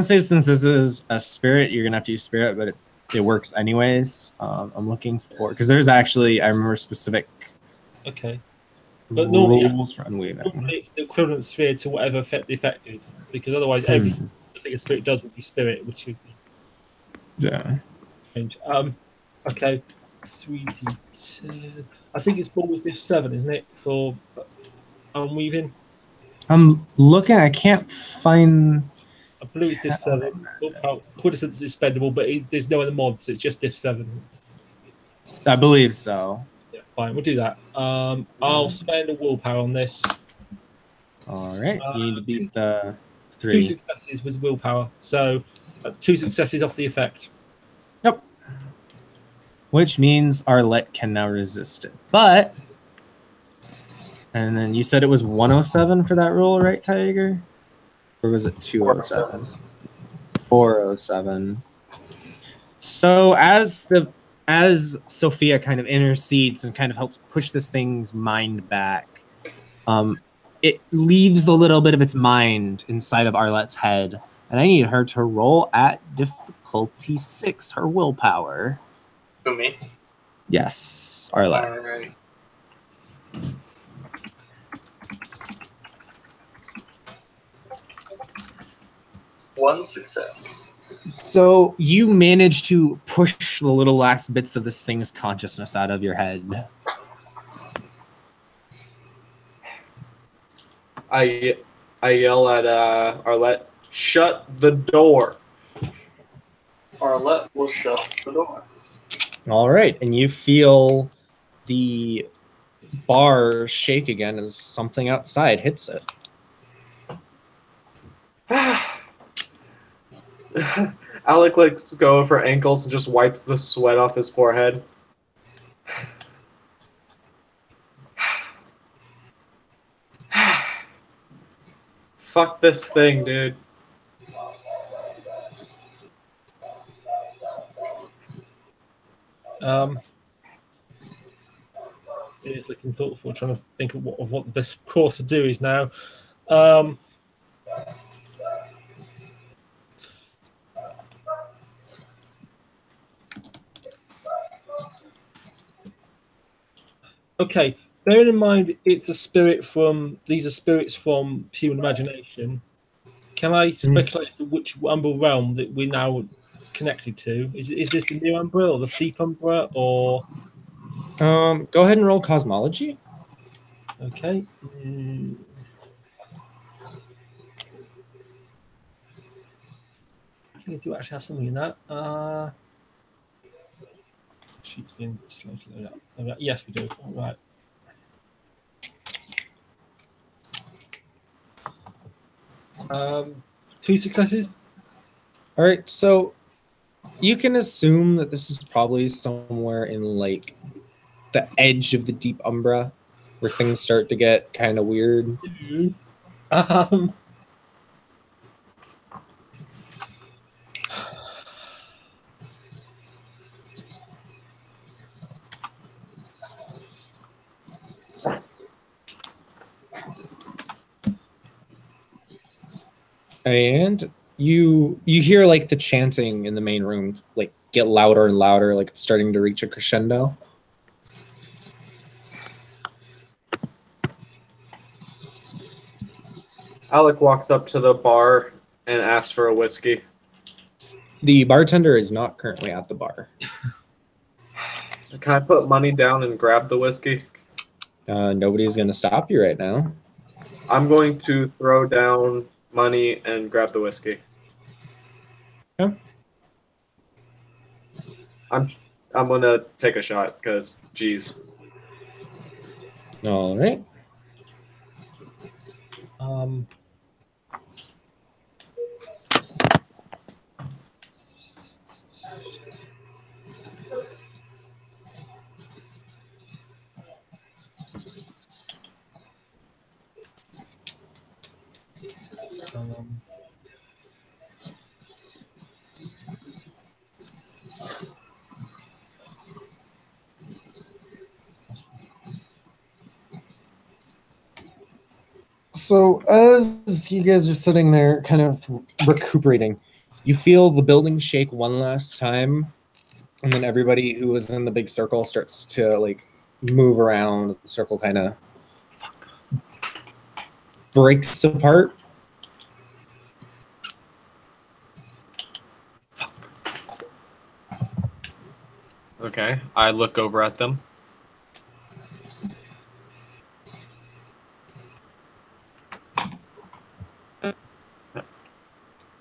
say since this is a spirit, you're gonna have to use spirit, but it works anyways. I'm looking for because there's actually I remember specific. Okay. But normally, rules for unweaving. normally it's the equivalent sphere to whatever effect the effect is, because otherwise everything I think a spirit does would be spirit, which would be Yeah. strange. Okay, 3d10. I think it's ball with diff 7, isn't it? For unweaving. I'm looking. I can't find. I believe it's diff 7. Quintessence is spendable, but there's no other mods. It's just diff 7. I believe so. Yeah. Fine, we'll do that. I'll spend a willpower on this. All right. You need to Two beat the 3. Two successes with willpower, so that's 2 successes off the effect. Yep. Which means Arlette can now resist it. But, and then you said it was 107 for that roll, right, Tiger? Or was it 207? 407. So as Sophia kind of intercedes and kind of helps push this thing's mind back, it leaves a little bit of its mind inside of Arlette's head. And I need her to roll at difficulty 6, her willpower. Who, me? Yes, Arlette. All right. One success. So you manage to push the little last bits of this thing's consciousness out of your head. I yell at Arlette, shut the door. Arlette will shut the door. All right, and you feel the bar shake again as something outside hits it. Alec lets go of her ankles and just wipes the sweat off his forehead. Fuck this thing, dude. It is looking thoughtful, trying to think of what the best course to do is now. Okay, bearing in mind these are spirits from human imagination. Can I speculate as to which Umbral realm that we're now connected to? Is this the New Umbra or the Deep Umbra or? Go ahead and roll cosmology. Okay. I think I do actually have something in that. Sheet's been slightly loaded up. Yes, we do. All right. Two successes. All right, so you can assume that this is probably somewhere in like the edge of the Deep Umbra, where things start to get kind of weird. And you hear like the chanting in the main room like get louder and louder, like it's starting to reach a crescendo. Alec walks up to the bar and asks for a whiskey. The bartender is not currently at the bar. Can I put money down and grab the whiskey? Nobody's going to stop you right now. I'm going to throw down money and grab the whiskey. Okay. I'm gonna take a shot because, geez. All right. So as you guys are sitting there kind of recuperating, you feel the building shake one last time, and then everybody who was in the big circle starts to like move around. The circle kind of breaks apart. Okay, I look over at them.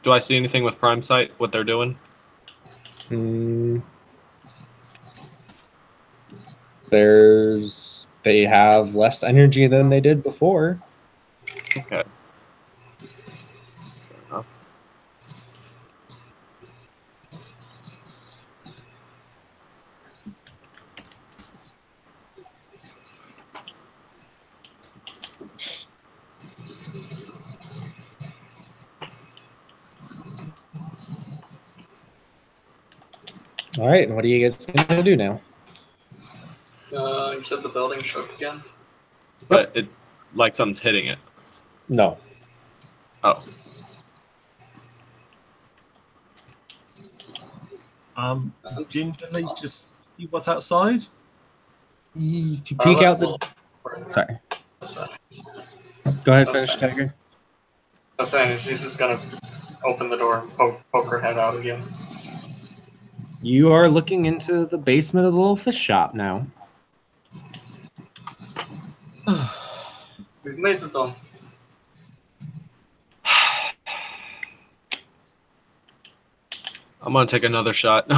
Do I see anything with Prime Sight, what they're doing? They have less energy than they did before. Okay. Fair enough. All right, and what are you guys gonna do now? You said the building shook again? But it, like something's hitting it. No. Oh. Gingerly just see what's outside. If you peek out the... Sorry. Go ahead, finish, Tiger. I was saying, she's just gonna open the door and poke her head out again. You are looking into the basement of the little fish shop now. We've made it on. I'm gonna take another shot.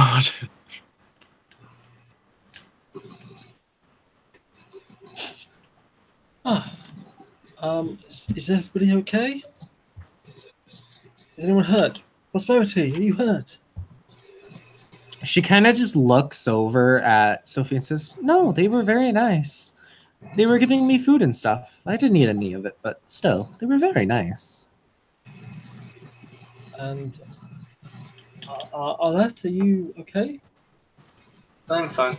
Is everybody okay? Is anyone hurt? Prosperity, are you hurt? She kind of just looks over at Sophie and says, "No, they were very nice. They were giving me food and stuff. I didn't eat any of it, but still, they were very nice." And Arlette, are you okay? I'm fine.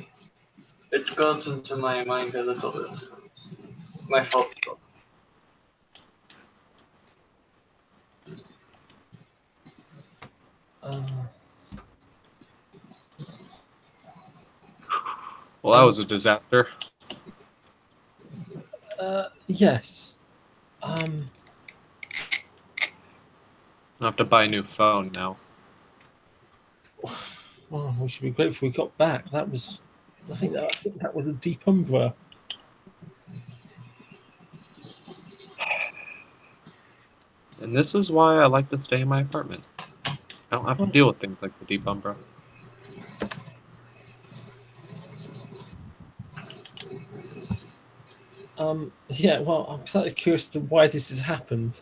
It got into my mind a little bit. My fault. Well, that was a disaster. Yes. I have to buy a new phone now. Well, we should be grateful we got back. That was, I think that was a deep umbra. And this is why I like to stay in my apartment. I don't have to deal with things like the deep umbra. Yeah, well, I'm slightly curious to why this has happened.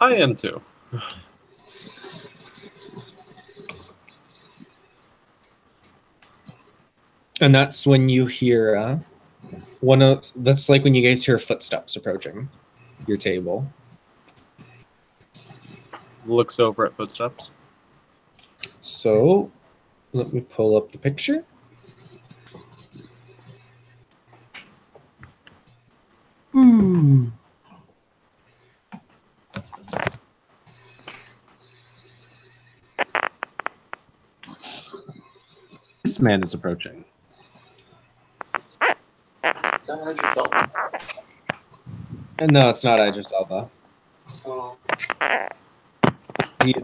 I am too. And that's when you hear that's like when you guys hear footsteps approaching your table. Looks over at footsteps. So let me pull up the picture. This man is approaching. Is that Idris Elba? And no, it's not Idris Elba. Oh. He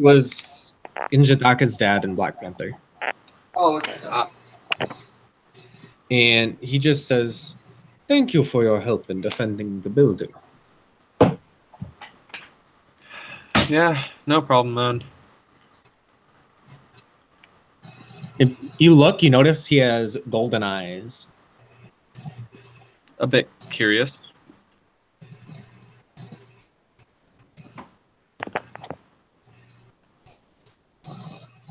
was Injadaka's dad in Black Panther. Oh, okay. And he just says, "Thank you for your help in defending the building." Yeah, no problem, man. If you look, you notice he has golden eyes. A bit curious.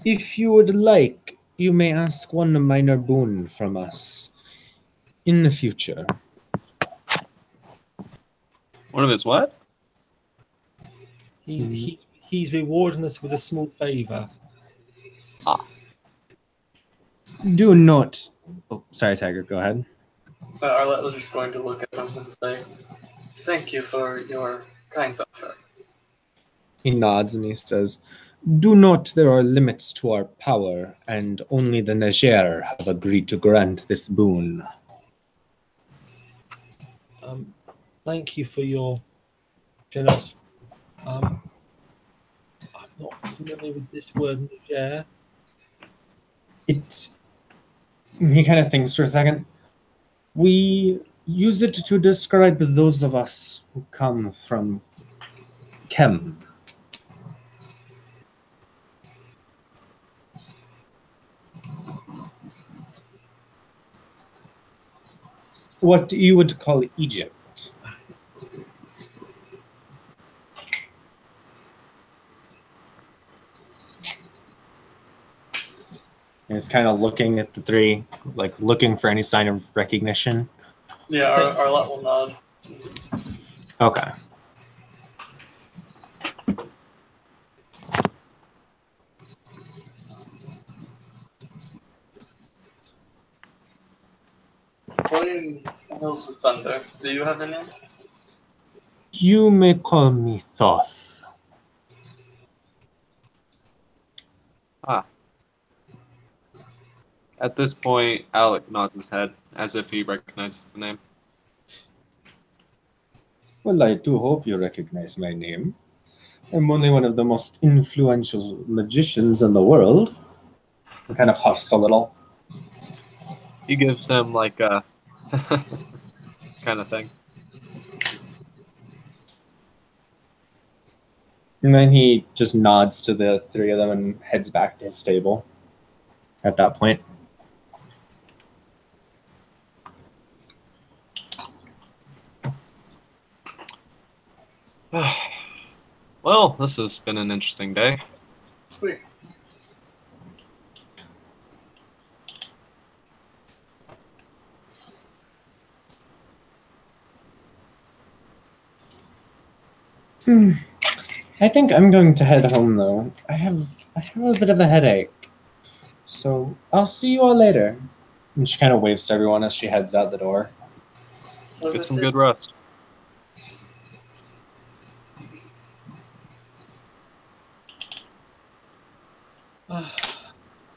If you would like, you may ask one minor boon from us in the future. One of his what? He's rewarding us with a small favor. Do not... Oh, sorry, Tiger, go ahead. Arlette was just going to look at him and say, "Thank you for your kind offer." He nods and he says, "Do note there are limits to our power, and only the Niger have agreed to grant this boon." Thank you for your generosity. I'm not familiar with this word, Niger. He kind of thinks for a second. We use it to describe those of us who come from Kem. what you would call Egypt. And he's kind of looking at the three, like looking for any sign of recognition. Yeah, Arlette will nod. Okay. Playing Hills with Thunder. Do you have a name? You may call me Thoth. Ah. At this point, Alec nods his head as if he recognizes the name. Well, I do hope you recognize my name. I'm only one of the most influential magicians in the world. He kind of huffs a little. He gives him like a kind of thing. And then he just nods to the three of them and heads back to his stable at that point. Well, this has been an interesting day. Sweet. I think I'm going to head home though. I have a bit of a headache. So I'll see you all later. And she kind of waves to everyone as she heads out the door. Get some good rest.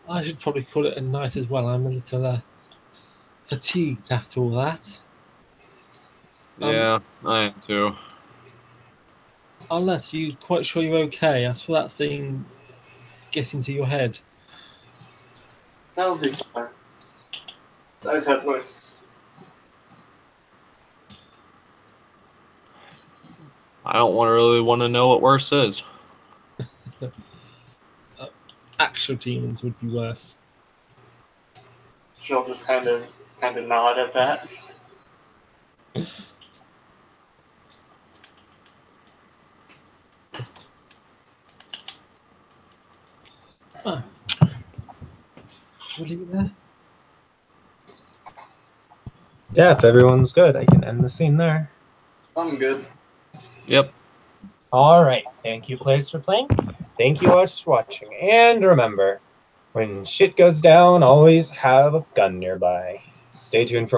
I should probably call it a night as well. I'm a little fatigued after all that. Yeah, I am too. Arlette, are you quite sure you're okay? As for that thing getting to your head. That'll be fine. I've had worse. I don't really want to know what worse is. Actual demons would be worse. She'll just kind of nod at that. Oh. We'll leave it there. Yeah, if everyone's good, I can end the scene there. I'm good. Yep. All right. Thank you, players, for playing. Thank you all for watching. And remember, when shit goes down, always have a gun nearby. Stay tuned for